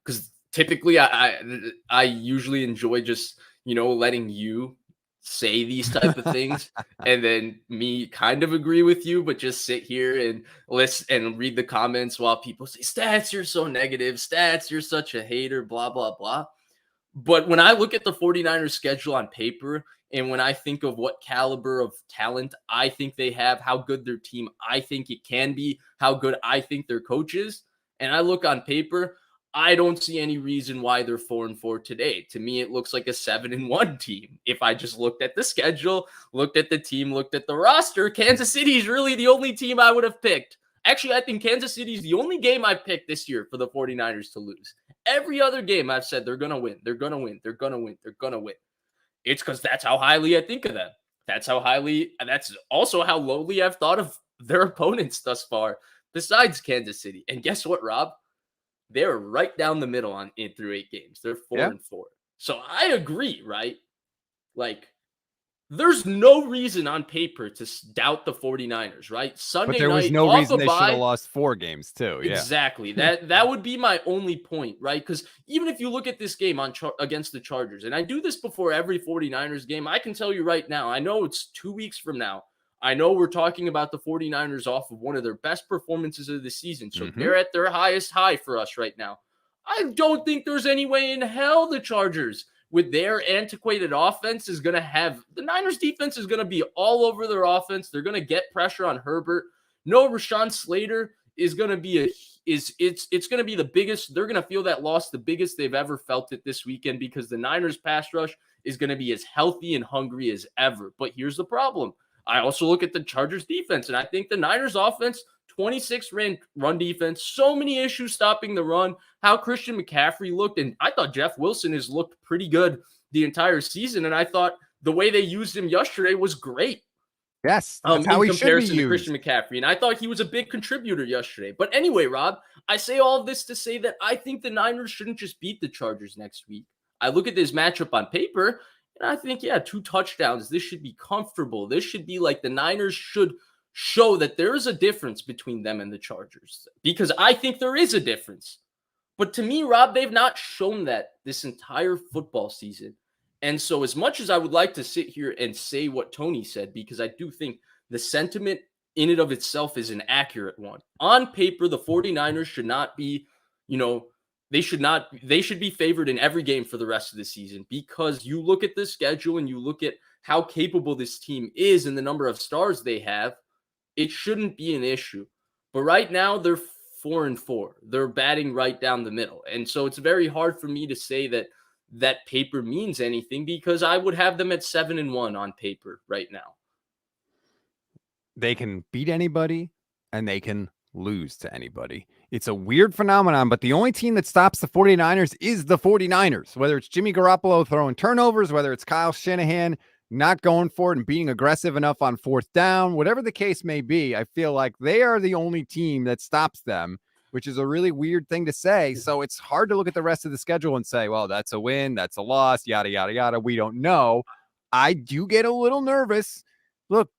S2: because typically I usually enjoy just, letting you say these type of things and then me kind of agree with you, but just sit here and listen and read the comments while people say, "Stats, you're so negative. Stats, you're such a hater, blah, blah, blah." But when I look at the 49ers schedule on paper, and when I think of what caliber of talent I think they have, how good their team I think it can be, how good I think their coach is, and I look on paper, I don't see any reason why they're 4-4 today. To me, it looks like a 7-1 team. If I just looked at the schedule, looked at the team, looked at the roster, Kansas City is really the only team I would have picked. Actually, I think Kansas City is the only game I picked this year for the 49ers to lose. Every other game I've said they're going to win. They're going to win. They're going to win. They're going to win. It's because that's how highly I think of them. That's also how lowly I've thought of their opponents thus far, besides Kansas City. And guess what, Rob? They're right down the middle in through 8 games. They're 4-4. So I agree, right? Like, there's no reason on paper to doubt the 49ers, right? Sunday night,
S1: but there was no reason they should have lost 4 games too. Yeah.
S2: Exactly. That would be my only point, right? Because even if you look at this game against the Chargers, and I do this before every 49ers game, I can tell you right now, I know it's 2 weeks from now. I know we're talking about the 49ers off of one of their best performances of the season. So they're at their highest high for us right now. I don't think there's any way in hell the Chargers, with their antiquated offense, is going to have – the Niners defense is going to be all over their offense. They're going to get pressure on Herbert. No Rashawn Slater is going to be it's going to be the biggest. They're going to feel that loss the biggest they've ever felt it this weekend, because the Niners pass rush is going to be as healthy and hungry as ever. But here's the problem. I also look at the Chargers defense, and I think the Niners offense, 26 run defense, so many issues stopping the run, how Christian McCaffrey looked, and I thought Jeff Wilson has looked pretty good the entire season, and I thought the way they used him yesterday was great.
S1: Yes, that's how
S2: in
S1: he should be
S2: comparison to
S1: used.
S2: Christian McCaffrey, and I thought he was a big contributor yesterday. But anyway, Rob, I say all of this to say that I think the Niners shouldn't just beat the Chargers next week. I look at this matchup on paper, and I think, 2 touchdowns. This should be comfortable. This should be like the Niners should show that there is a difference between them and the Chargers, because I think there is a difference. But to me, Rob, they've not shown that this entire football season. And so as much as I would like to sit here and say what Tony said, because I do think the sentiment in and of itself is an accurate one. On paper, the 49ers should not be, they should be favored in every game for the rest of the season, because you look at the schedule and you look at how capable this team is and the number of stars they have, it shouldn't be an issue. But right now they're 4-4. They're batting right down the middle. And so it's very hard for me to say that paper means anything, because I would have them at 7-1 on paper right now.
S1: They can beat anybody and they can lose to anybody. It's a weird phenomenon, but the only team that stops the 49ers is the 49ers, whether it's Jimmy Garoppolo throwing turnovers, whether it's Kyle Shanahan not going for it and being aggressive enough on 4th down, whatever the case may be. I feel like they are the only team that stops them, which is a really weird thing to say. So it's hard to look at the rest of the schedule and say, well, that's a win, that's a loss, yada, yada, yada. We don't know. I do get a little nervous. Look,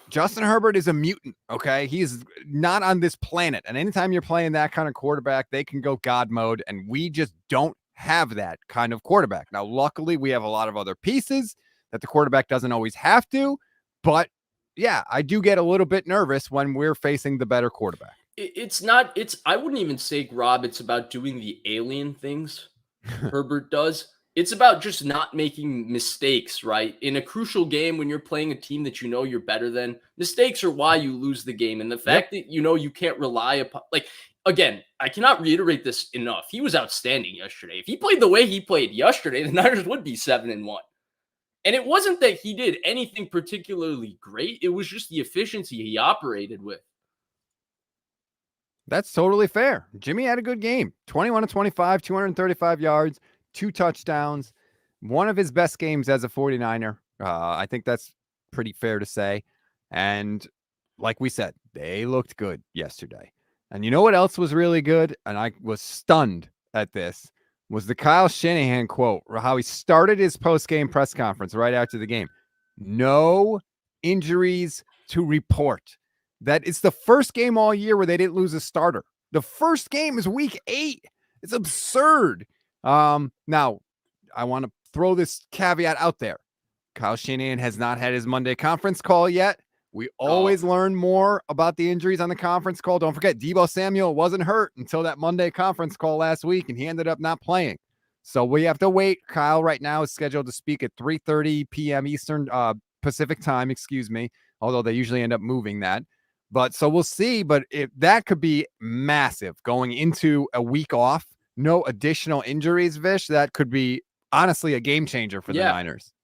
S1: Justin Herbert is a mutant, okay? He's not on this planet. And anytime you're playing that kind of quarterback, they can go God mode, and we just don't have that kind of quarterback. Now, luckily, we have a lot of other pieces that the quarterback doesn't always have to. But, yeah, I do get a little bit nervous when we're facing the better quarterback.
S2: I wouldn't even say, Rob, it's about doing the alien things Herbert does. It's about just not making mistakes, right? In a crucial game, when you're playing a team that you're better than, mistakes are why you lose the game. And the fact that you can't rely upon, again, I cannot reiterate this enough. He was outstanding yesterday. If he played the way he played yesterday, the Niners would be 7-1. And it wasn't that he did anything particularly great. It was just the efficiency he operated with.
S1: That's totally fair. Jimmy had a good game. 21-25, 235 yards. 2 touchdowns, one of his best games as a 49er. I think that's pretty fair to say. And like we said, they looked good yesterday. And you know what else was really good? And I was stunned at this, was the Kyle Shanahan quote, how he started his post-game press conference right after the game. No injuries to report. That it's the first game all year where they didn't lose a starter. The first game is week 8. It's absurd. Now, I want to throw this caveat out there. Kyle Shanahan has not had his Monday conference call yet. We always learn more about the injuries on the conference call. Don't forget, Deebo Samuel wasn't hurt until that Monday conference call last week, and he ended up not playing. So we have to wait. Kyle right now is scheduled to speak at 3:30 p.m. Eastern Pacific time, although they usually end up moving that. But so we'll see. But if that could be massive going into a week off, no additional injuries, Vish, that could be honestly a game changer for the Niners.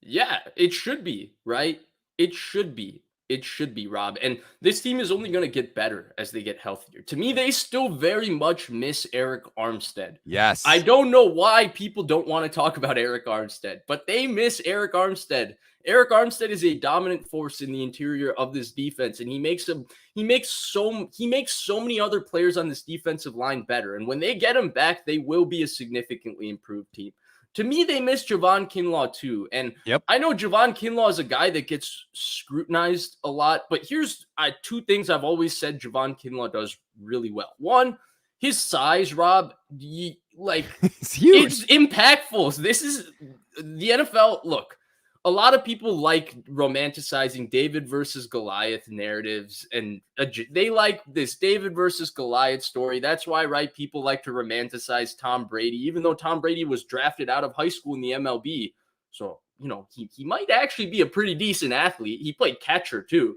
S2: Yeah, it should be, right? It should be. It should be, Rob. And this team is only going to get better as they get healthier. To me, they still very much miss Eric Armstead.
S1: Yes.
S2: I don't know why people don't want to talk about Eric Armstead, but they miss Eric Armstead. Eric Armstead is a dominant force in the interior of this defense, and he makes so many other players on this defensive line better. And when they get him back, they will be a significantly improved team. To me, they miss Javon Kinlaw too. And I know Javon Kinlaw is a guy that gets scrutinized a lot, but here's 2 things I've always said Javon Kinlaw does really well. One, his size, Rob,
S1: it's huge.
S2: It's impactful. This is the NFL. Look, a lot of people like romanticizing David versus Goliath narratives, and they like this David versus Goliath story. That's why, right, people like to romanticize Tom Brady, even though Tom Brady was drafted out of high school in the MLB. So, he might actually be a pretty decent athlete. He played catcher too.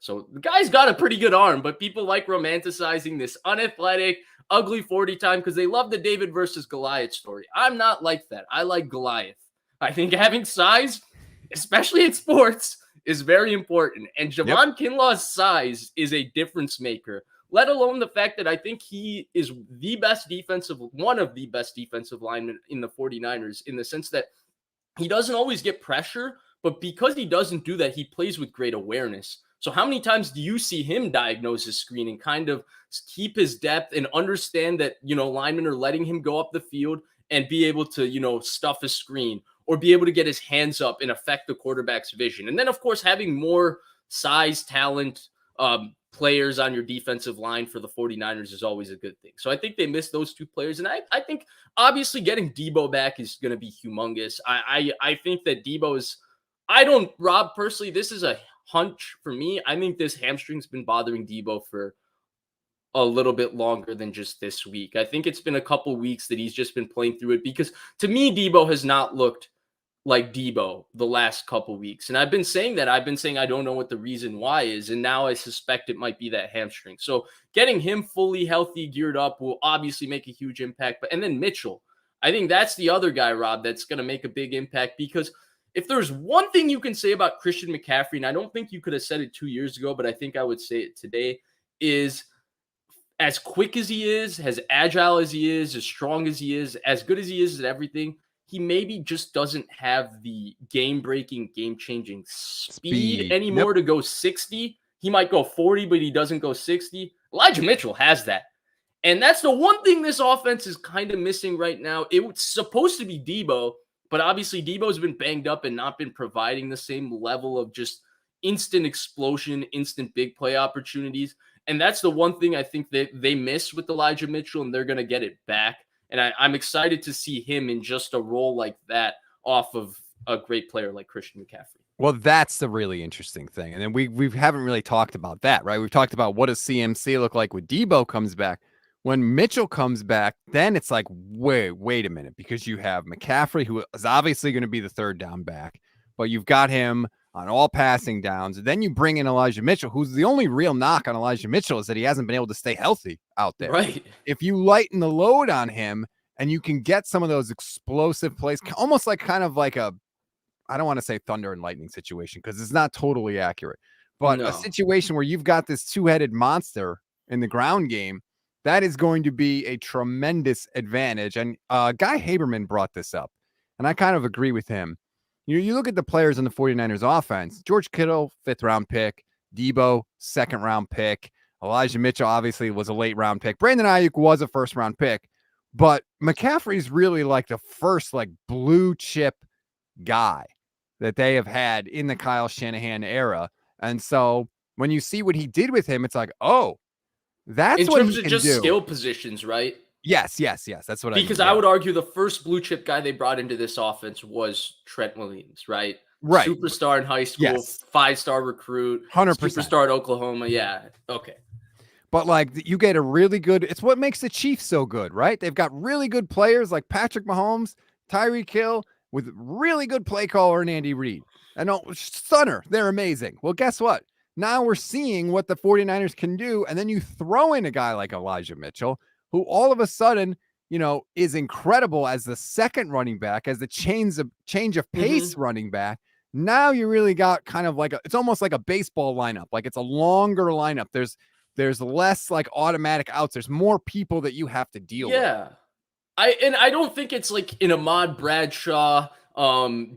S2: So the guy's got a pretty good arm, but people like romanticizing this unathletic, ugly 40 time because they love the David versus Goliath story. I'm not like that. I like Goliath. I think having size, especially in sports, is very important. And Javon Kinlaw's size is a difference maker, let alone the fact that I think he is one of the best defensive linemen in the 49ers in the sense that he doesn't always get pressure, but because he doesn't do that, he plays with great awareness. So how many times do you see him diagnose his screen and kind of keep his depth and understand that, linemen are letting him go up the field and be able to, stuff his screen or be able to get his hands up and affect the quarterback's vision. And then, of course, having more size, talent, players on your defensive line for the 49ers is always a good thing. So I think they missed those two players. And I think obviously getting Debo back is going to be humongous. I think that Debo is, Rob, personally, this is a hunch for me. I think this hamstring's been bothering Debo for a little bit longer than just this week. I think it's been a couple weeks that he's just been playing through it because to me, Debo has not looked like Debo the last couple weeks. And I've been saying I don't know what the reason why is. And now I suspect it might be that hamstring. So getting him fully healthy, geared up will obviously make a huge impact. And then Mitchell, I think that's the other guy, Rob, that's going to make a big impact because if there's one thing you can say about Christian McCaffrey, and I don't think you could have said it 2 years ago, but I think I would say it today, is as quick as he is, as agile as he is, as strong as he is, as good as he is at everything, he maybe just doesn't have the game-breaking, game-changing speed anymore to go 60. He might go 40, but he doesn't go 60. Elijah Mitchell has that. And that's the one thing this offense is kind of missing right now. It's supposed to be Debo, but obviously Debo's been banged up and not been providing the same level of just instant explosion, instant big play opportunities. And that's the one thing I think that they miss with Elijah Mitchell, and they're going to get it back. And I'm excited to see him in just a role like that off of a great player like Christian McCaffrey.
S1: Well, that's the really interesting thing. And then we haven't really talked about that, right? We've talked about what does CMC look like when Debo comes back. When Mitchell comes back, then it's like, wait a minute, because you have McCaffrey, who is obviously going to be the third down back, but you've got him on all passing downs. And then you bring in Elijah Mitchell, who's the only real knock on Elijah Mitchell is that he hasn't been able to stay healthy out there.
S2: Right.
S1: If you lighten the load on him and you can get some of those explosive plays, almost like kind of like I don't want to say thunder and lightning situation because it's not totally accurate, but a situation where you've got this two-headed monster in the ground game, that is going to be a tremendous advantage. And Guy Haberman brought this up, and I kind of agree with him. You look at the players in the 49ers offense, George Kittle, 5th-round pick, Debo, 2nd-round pick, Elijah Mitchell obviously was a late-round pick, Brandon Ayuk was a 1st-round pick, but McCaffrey's really like the first like blue chip guy that they have had in the Kyle Shanahan era. And so when you see what he did with him, it's like, oh, that's what he can do. In terms of just
S2: skill positions, right?
S1: Yes. That's what I mean.
S2: Because I would argue the first blue chip guy they brought into this offense was Trent Williams, right?
S1: Right.
S2: Superstar in high school, 5-star recruit,
S1: 100%.
S2: Superstar at Oklahoma. Yeah. Okay.
S1: But like you get a really good, it's what makes the Chiefs so good, right? They've got really good players like Patrick Mahomes, Tyreek Hill, with really good play caller and Andy Reid. And stunner, they're amazing. Well, guess what? Now we're seeing what the 49ers can do. And then you throw in a guy like Elijah Mitchell, who all of a sudden, is incredible as the second running back, as the change of pace running back. Now you really got kind of like it's almost like a baseball lineup. Like it's a longer lineup. There's less like automatic outs. There's more people that you have to deal with.
S2: Yeah. I don't think it's like in Ahmad Bradshaw,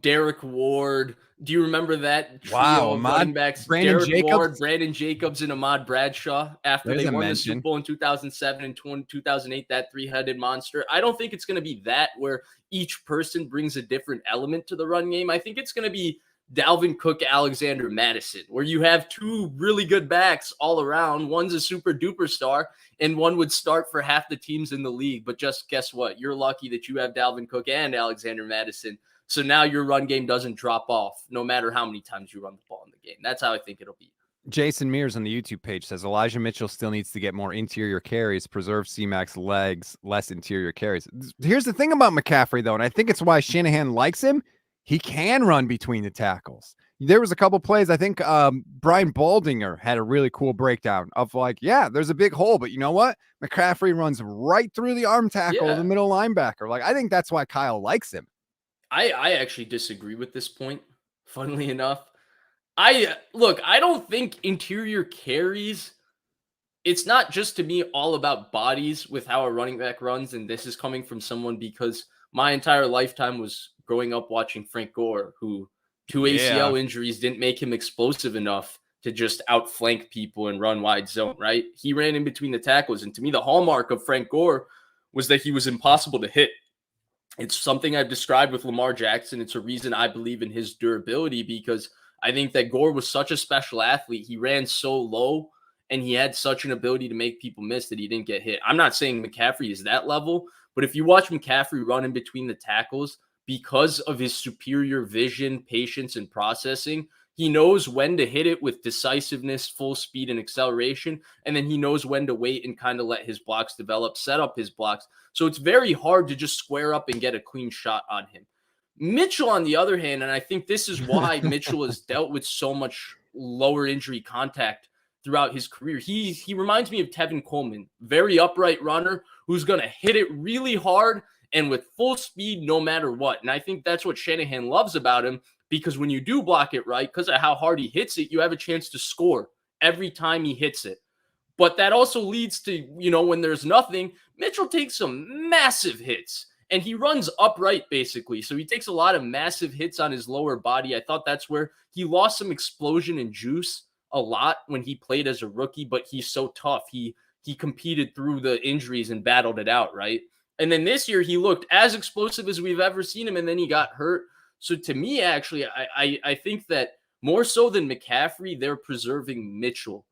S2: Derek Ward. Do you remember that trio of running backs? Derek Ward, Brandon Jacobs, and Ahmad Bradshaw after they won the Super Bowl in 2007 and 2008, that 3-headed monster. I don't think it's going to be that where each person brings a different element to the run game. I think it's going to be Dalvin Cook, Alexander Madison, where you have two really good backs all around. One's a super duper star, and one would start for half the teams in the league. But just guess what? You're lucky that you have Dalvin Cook and Alexander Madison. So now your run game doesn't drop off no matter how many times you run the ball in the game. That's how I think it'll be.
S1: Jason Mears on the YouTube page says Elijah Mitchell still needs to get more interior carries, preserve C-Mac's legs, less interior carries. Here's the thing about McCaffrey, though, and I think it's why Shanahan likes him. He can run between the tackles. There was a couple plays. I think Brian Baldinger had a really cool breakdown of like, yeah, there's a big hole, but you know what? McCaffrey runs right through the arm tackle of the middle linebacker. Like, I think that's why Kyle likes him.
S2: I actually disagree with this point, funnily enough. I don't think interior carries, it's not just to me all about bodies with how a running back runs. And this is coming from someone because my entire lifetime was growing up watching Frank Gore, who 2 ACL injuries didn't make him explosive enough to just outflank people and run wide zone, right? He ran in between the tackles. And to me, the hallmark of Frank Gore was that he was impossible to hit. It's something I've described with Lamar Jackson. It's a reason I believe in his durability, because I think that Gore was such a special athlete. He ran so low and he had such an ability to make people miss that he didn't get hit. I'm not saying McCaffrey is that level, but if you watch McCaffrey run in between the tackles, because of his superior vision, patience, and processing, he knows when to hit it with decisiveness, full speed, and acceleration. And then he knows when to wait and kind of let his blocks develop, set up his blocks. So it's very hard to just square up and get a clean shot on him. Mitchell, on the other hand, and I think this is why Mitchell has dealt with so much lower injury contact throughout his career. He reminds me of Tevin Coleman, very upright runner who's going to hit it really hard and with full speed no matter what. And I think that's what Shanahan loves about him, because when you do block it right, because of how hard he hits it, you have a chance to score every time he hits it. But that also leads to, when there's nothing, Mitchell takes some massive hits. And he runs upright, basically. So he takes a lot of massive hits on his lower body. I thought that's where he lost some explosion and juice a lot when he played as a rookie, but he's so tough. He competed through the injuries and battled it out, right? And then this year, he looked as explosive as we've ever seen him, and then he got hurt. So to me, actually, I think that more so than McCaffrey, they're preserving Mitchell,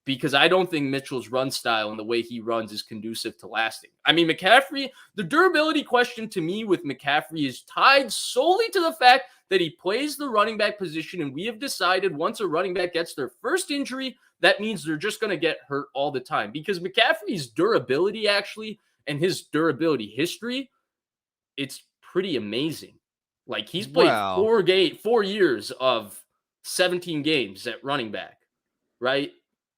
S2: because I don't think Mitchell's run style and the way he runs is conducive to lasting. I mean, McCaffrey, the durability question to me with McCaffrey is tied solely to the fact that he plays the running back position. And we have decided once a running back gets their first injury, that means they're just going to get hurt all the time, because McCaffrey's durability actually and his durability history, it's pretty amazing. Like, he's played 4 years of 17 games at running back, right?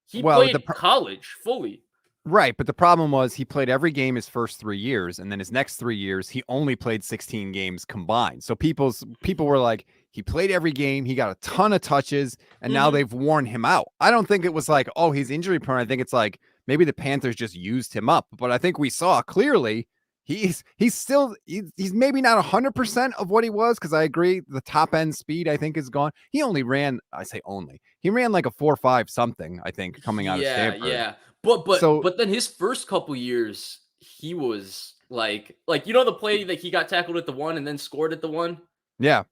S2: He played college fully.
S1: Right, but the problem was he played every game his first 3 years, and then his next 3 years, he only played 16 games combined. So people were like, he played every game, he got a ton of touches, and now they've worn him out. I don't think it was like, oh, he's injury prone. I think it's like maybe the Panthers just used him up. But I think we saw clearly he's maybe not 100% of what he was, because I agree the top end speed I think is gone. He only ran, he ran like a 4.5 something, I think, coming out of Stanford.
S2: Yeah. But then his first couple years, he was like the play that he got tackled at the 1 and then scored at the 1.
S1: Yeah.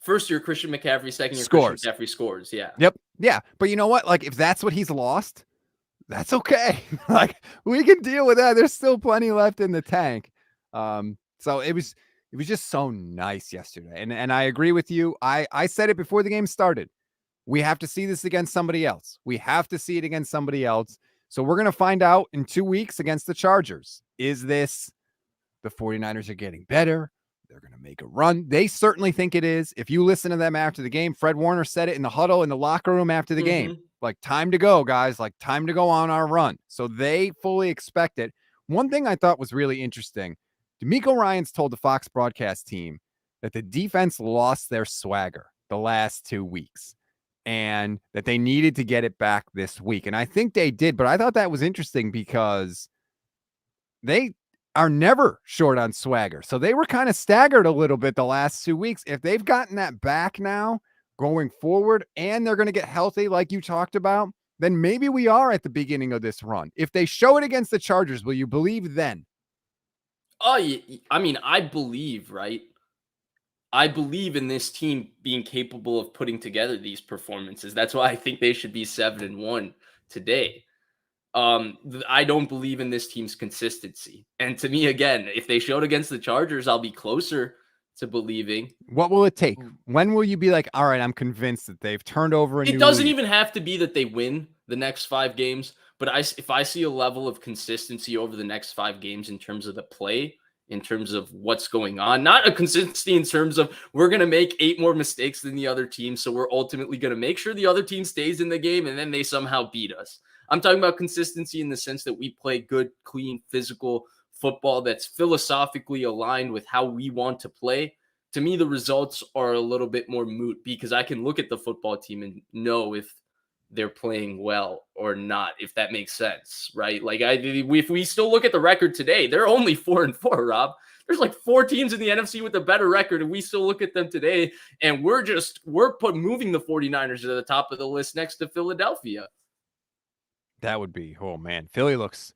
S2: First year Christian McCaffrey, second year
S1: scores.
S2: Christian McCaffrey scores. Yeah.
S1: Yep. Yeah. But you know what? Like, if that's what he's lost, that's okay. Like, we can deal with that. There's still plenty left in the tank. So it was just so nice yesterday. And I agree with you. I said it before the game started. We have to see this against somebody else. We have to see it against somebody else. So we're going to find out in 2 weeks against the Chargers. Is this the 49ers are getting better? They're going to make a run. They certainly think it is. If you listen to them after the game, Fred Warner said it in the huddle in the locker room after the game. Like, time to go, guys. Like, time to go on our run. So they fully expect it. One thing I thought was really interesting, D'Amico Ryans told the Fox broadcast team that the defense lost their swagger the last 2 weeks and that they needed to get it back this week. And I think they did, but I thought that was interesting because they are never short on swagger. So they were kind of staggered a little bit the last 2 weeks. If they've gotten that back now going forward and they're going to get healthy like you talked about, then maybe we are at the beginning of this run. If they show it against the Chargers, will you believe then?
S2: Oh, I mean, I believe, right? I believe in this team being capable of putting together these performances. That's why I think they should be 7-1 today. I don't believe in this team's consistency. And to me, again, if they showed against the Chargers, I'll be closer to believing.
S1: What will it take? When will you be like, all right, I'm convinced that they've turned over a new
S2: It doesn't
S1: leaf?
S2: even have to be that they win the next 5 games, but if I see a level of consistency over the next 5 games in terms of the play, in terms of what's going on. Not a consistency in terms of we're going to make 8 more mistakes than the other team, so we're ultimately going to make sure the other team stays in the game and then they somehow beat us. I'm talking about consistency in the sense that we play good, clean, physical football that's philosophically aligned with how we want to play. To me, the results are a little bit more moot because I can look at the football team and know if they're playing well or not, if that makes sense, right? Like if we still look at the record today, they're only 4-4, Rob. There's like 4 teams in the NFC with a better record, and we still look at them today, and we're moving the 49ers to the top of the list next to Philadelphia.
S1: That would be, oh man, Philly looks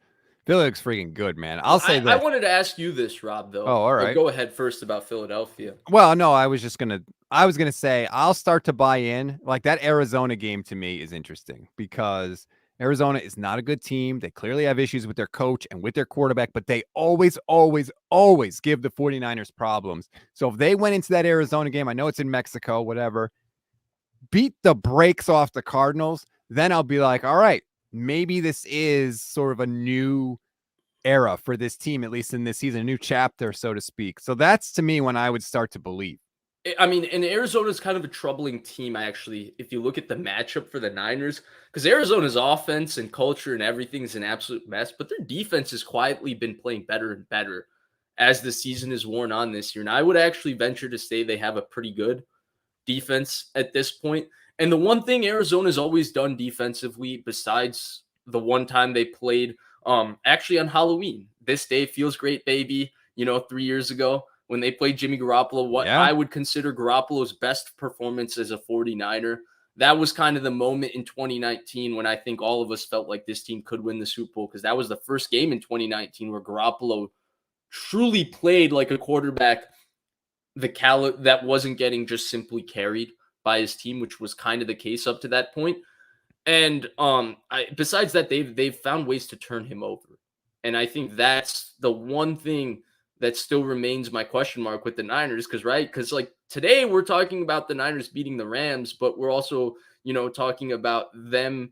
S1: freaking good, man. I'll say this.
S2: I wanted to ask you this, Rob, though.
S1: Oh, all right.
S2: Go ahead first about Philadelphia.
S1: Well, no, I was gonna say I'll start to buy in. Like that Arizona game to me is interesting because Arizona is not a good team. They clearly have issues with their coach and with their quarterback, but they always give the 49ers problems. So if they went into that Arizona game, I know it's in Mexico, whatever, beat the brakes off the Cardinals, then I'll be like, all right, maybe this is sort of a new era for this team, at least in this season, a new chapter, so to speak. So that's to me when I would start to believe.
S2: I mean, and Arizona is kind of a troubling team, actually, if you look at the matchup for the Niners, because Arizona's offense and culture and everything is an absolute mess, but their defense has quietly been playing better and better as the season has worn on this year. And I would actually venture to say they have a pretty good defense at this point. And the one thing Arizona's always done defensively, besides the one time they played actually on Halloween, this day feels great, baby, 3 years ago, when they played Jimmy Garoppolo, I would consider Garoppolo's best performance as a 49er. That was kind of the moment in 2019 when I think all of us felt like this team could win the Super Bowl, because that was the first game in 2019 where Garoppolo truly played like a quarterback that wasn't getting just simply carried by his team, which was kind of the case up to that point. And besides that, they've found ways to turn him over. And I think that's the one thing that still remains my question mark with the Niners, because like today we're talking about the Niners beating the Rams, but we're also, talking about them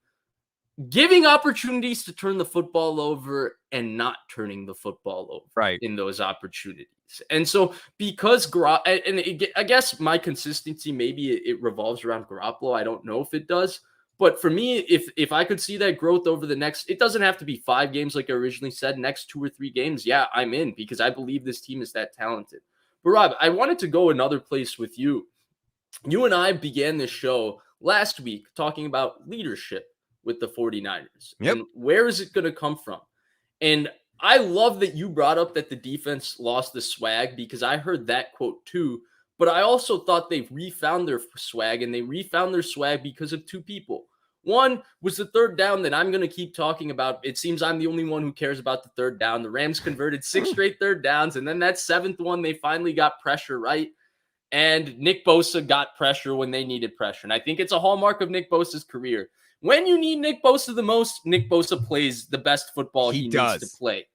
S2: giving opportunities to turn the football over and not turning the football over in those opportunities. And so because I guess my consistency, maybe it revolves around Garoppolo. I don't know if it does. But for me, if I could see that growth over the next, it doesn't have to be 5 games like I originally said, next 2 or 3 games, yeah, I'm in, because I believe this team is that talented. But Rob, I wanted to go another place with you. You and I began this show last week talking about leadership with the 49ers.
S1: Yep.
S2: And where is it going to come from? And I love that you brought up that the defense lost the swag, because I heard that quote too. But I also thought they refound their swag, and they refound their swag because of 2 people. One was the third down that I'm going to keep talking about. It seems I'm the only one who cares about the third down. The Rams converted 6 straight third downs, and then that 7th one, they finally got pressure right. And Nick Bosa got pressure when they needed pressure. And I think it's a hallmark of Nick Bosa's career. When you need Nick Bosa the most, Nick Bosa plays the best football he needs to play.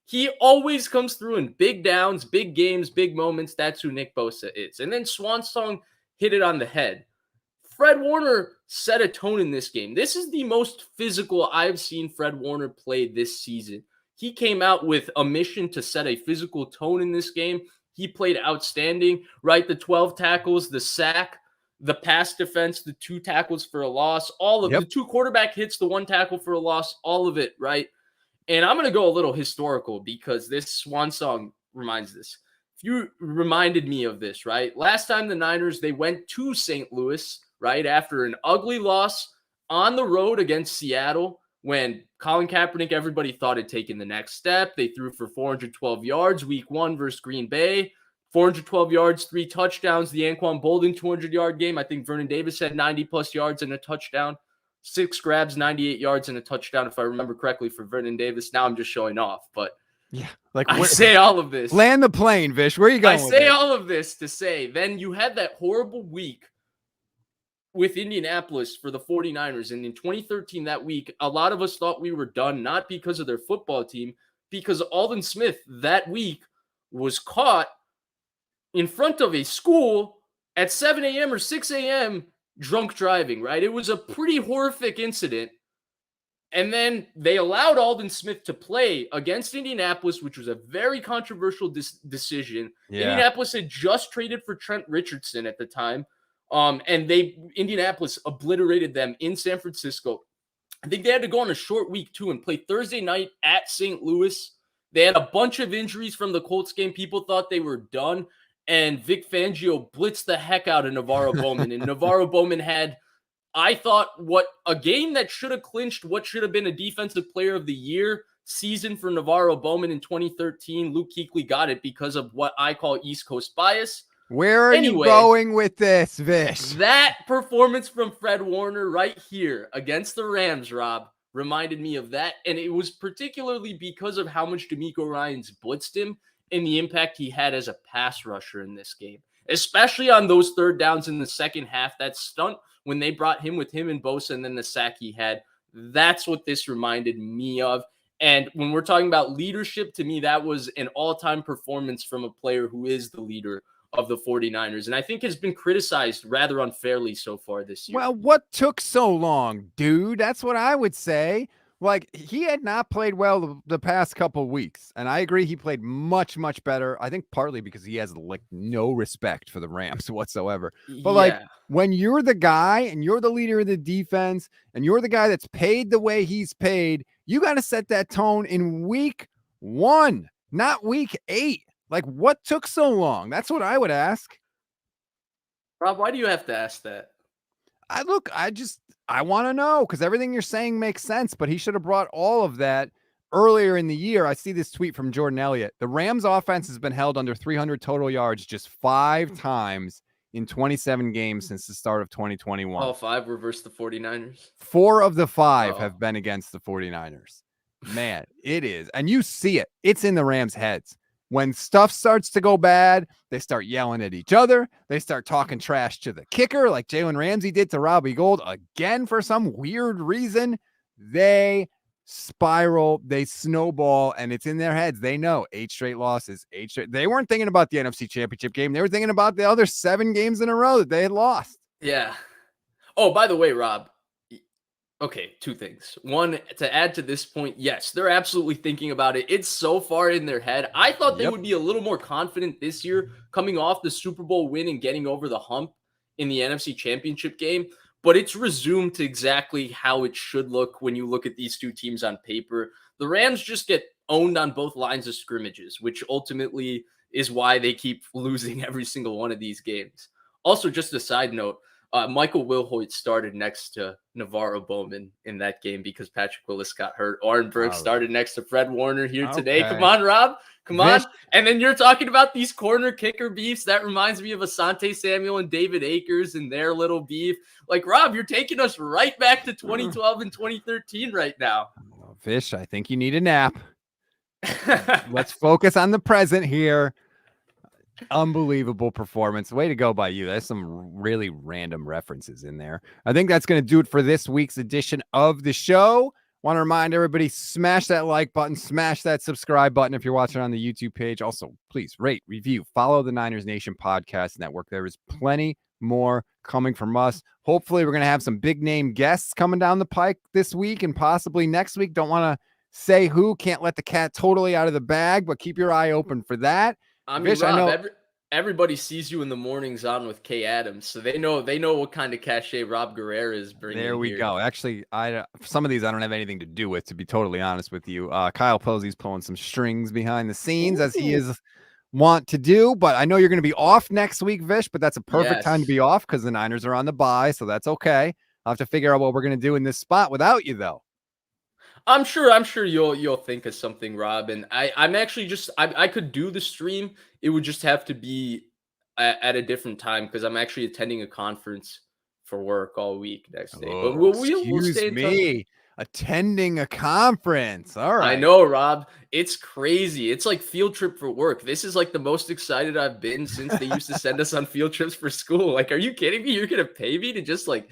S2: He always comes through in big downs, big games, big moments. That's who Nick Bosa is. And then Swan Song hit it on the head. Fred Warner set a tone in this game. This is the most physical I've seen Fred Warner play this season. He came out with a mission to set a physical tone in this game. He played outstanding, right? The 12 tackles, the sack, the pass defense, the 2 tackles for a loss, all of the 2 quarterback hits, the 1 tackle for a loss, all of it, right? And I'm going to go a little historical, because this Swan Song reminds this. If you reminded me of this, right? Last time the Niners, they went to St. Louis, right, after an ugly loss on the road against Seattle, when Colin Kaepernick, everybody thought had taken the next step. They threw for 412 yards week 1 versus Green Bay. 412 yards, 3 touchdowns. The Anquan Bolden 200-yard game. I think Vernon Davis had 90-plus yards and a touchdown. 6 grabs, 98 yards, and a touchdown, if I remember correctly, for Vernon Davis. Now I'm just showing off, but
S1: yeah, like
S2: I say all of this.
S1: Land the plane, Vish. Where are you going?
S2: I say all of this to say, then you had that horrible week with Indianapolis for the 49ers. And in 2013, that week, a lot of us thought we were done, not because of their football team, because Aldon Smith that week was caught in front of a school at 7 a.m. or 6 a.m. drunk driving, right? It was a pretty horrific incident. And then they allowed Aldon Smith to play against Indianapolis, which was a very controversial decision.
S1: Yeah.
S2: Indianapolis had just traded for Trent Richardson at the time. And Indianapolis obliterated them in San Francisco. I think they had to go on a short week too and play Thursday night at St. Louis. They had a bunch of injuries from the Colts game. People thought they were done. And Vic Fangio blitzed the heck out of Navarro Bowman. And Navarro Bowman had, I thought, what a game that should have clinched what should have been a Defensive Player of the Year season for Navarro Bowman in 2013. Luke Kuechly got it because of what I call East Coast bias.
S1: Where are you going with this, Vish?
S2: That performance from Fred Warner right here against the Rams, Rob, reminded me of that. And it was particularly because of how much DeMeco Ryans blitzed him and the impact he had as a pass rusher in this game, especially on those third downs in the second half. That stunt when they brought him with him and Bosa and then the sack he had, that's what this reminded me of. And when we're talking about leadership, to me, that was an all-time performance from a player who is the leader of the 49ers, and I think has been criticized rather unfairly so far this year.
S1: Well, what took so long, dude? That's what I would say. Like, he had not played well the past couple of weeks, and I agree he played much, much better. I think partly because he has, like, no respect for the Rams whatsoever. But, like, when you're the guy and you're the leader of the defense and you're the guy that's paid the way he's paid, you got to set that tone in week 1, not week 8. Like, what took so long? That's what I would ask.
S2: Rob, why do you have to ask that?
S1: I want to know, because everything you're saying makes sense, but he should have brought all of that earlier in the year. I see this tweet from Jordan Elliott. The Rams offense has been held under 300 total yards just 5 times in 27 games since the start of 2021.
S2: All 5 reverse the 49ers?
S1: 4 of the 5 have been against the 49ers. Man, it is. And you see it. It's in the Rams' heads. When stuff starts to go bad, they start yelling at each other. They start talking trash to the kicker like Jalen Ramsey did to Robbie Gould again for some weird reason. They spiral, they snowball, and it's in their heads. They know 8 straight losses, 8 straight. They weren't thinking about the NFC Championship game. They were thinking about the other 7 games in a row that they had lost.
S2: Yeah. Oh, by the way, Rob, okay, 2 things. One, to add to this point, yes, they're absolutely thinking about it. It's so far in their head. I thought they would be a little more confident this year coming off the Super Bowl win and getting over the hump in the NFC Championship game, but it's resumed to exactly how it should look when you look at these 2 teams on paper. The Rams just get owned on both lines of scrimmages, which ultimately is why they keep losing every single one of these games. Also, just a side note, Michael Wilhoit started next to Navarro Bowman in that game because Patrick Willis got hurt. Orenberg started next to Fred Warner here today. Come on, Rob. Come on. And then you're talking about these corner kicker beefs. That reminds me of Asante Samuel and David Akers and their little beef. Like, Rob, you're taking us right back to 2012 and 2013 right now.
S1: Vish, I think you need a nap. Let's focus on the present here. Unbelievable performance. Way to go by you. There's some really random references in there. I think that's going to do it for this week's edition of the show. Want to remind everybody, smash that like button, smash that subscribe button if you're watching on the YouTube page. Also, please rate, review, follow the Niners Nation Podcast Network. There is plenty more coming from us. Hopefully, we're going to have some big name guests coming down the pike this week and possibly next week. Don't want to say who, can't let the cat totally out of the bag, but keep your eye open for that.
S2: I mean, Vish, Rob, everybody sees you in the mornings on with Kay Adams, so they know what kind of cachet Rob Guerrera is bringing.
S1: There we go. Actually, some of these I don't have anything to do with, to be totally honest with you. Kyle Posey's pulling some strings behind the scenes as he is wont to do, but I know you're going to be off next week, Vish, but that's a perfect time to be off because the Niners are on the bye, so that's okay. I'll have to figure out what we're going to do in this spot without you, though.
S2: I'm sure you'll think of something, Rob. And I'm actually just I could do the stream. It would just have to be at a different time because I'm actually attending a conference for work all week next day. But we'll stay in touch.
S1: Attending a conference. All right.
S2: I know, Rob. It's crazy. It's like field trip for work. This is like the most excited I've been since they used to send us on field trips for school. Like, are you kidding me? You're gonna pay me to just like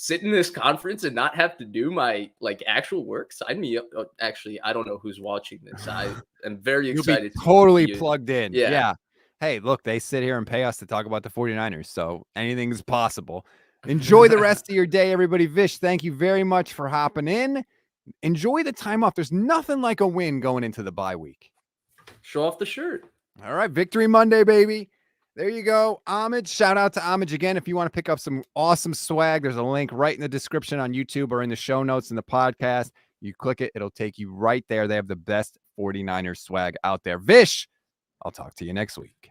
S2: sit in this conference and not have to do my like actual work? Sign me up. Actually, I don't know who's watching this. I am very excited.
S1: You'll be totally plugged in.
S2: Yeah.
S1: Hey, look, they sit here and pay us to talk about the 49ers, so anything's possible. Enjoy the rest of your day, everybody. Vish, thank you very much for hopping in. Enjoy the time off. There's nothing like a win going into the bye week.
S2: Show off the shirt.
S1: All right, Victory Monday, baby. There you go. Homage. Shout out to Homage again. If you want to pick up some awesome swag, there's a link right in the description on YouTube or in the show notes in the podcast. You click it, it'll take you right there. They have the best 49ers swag out there. Vish, I'll talk to you next week.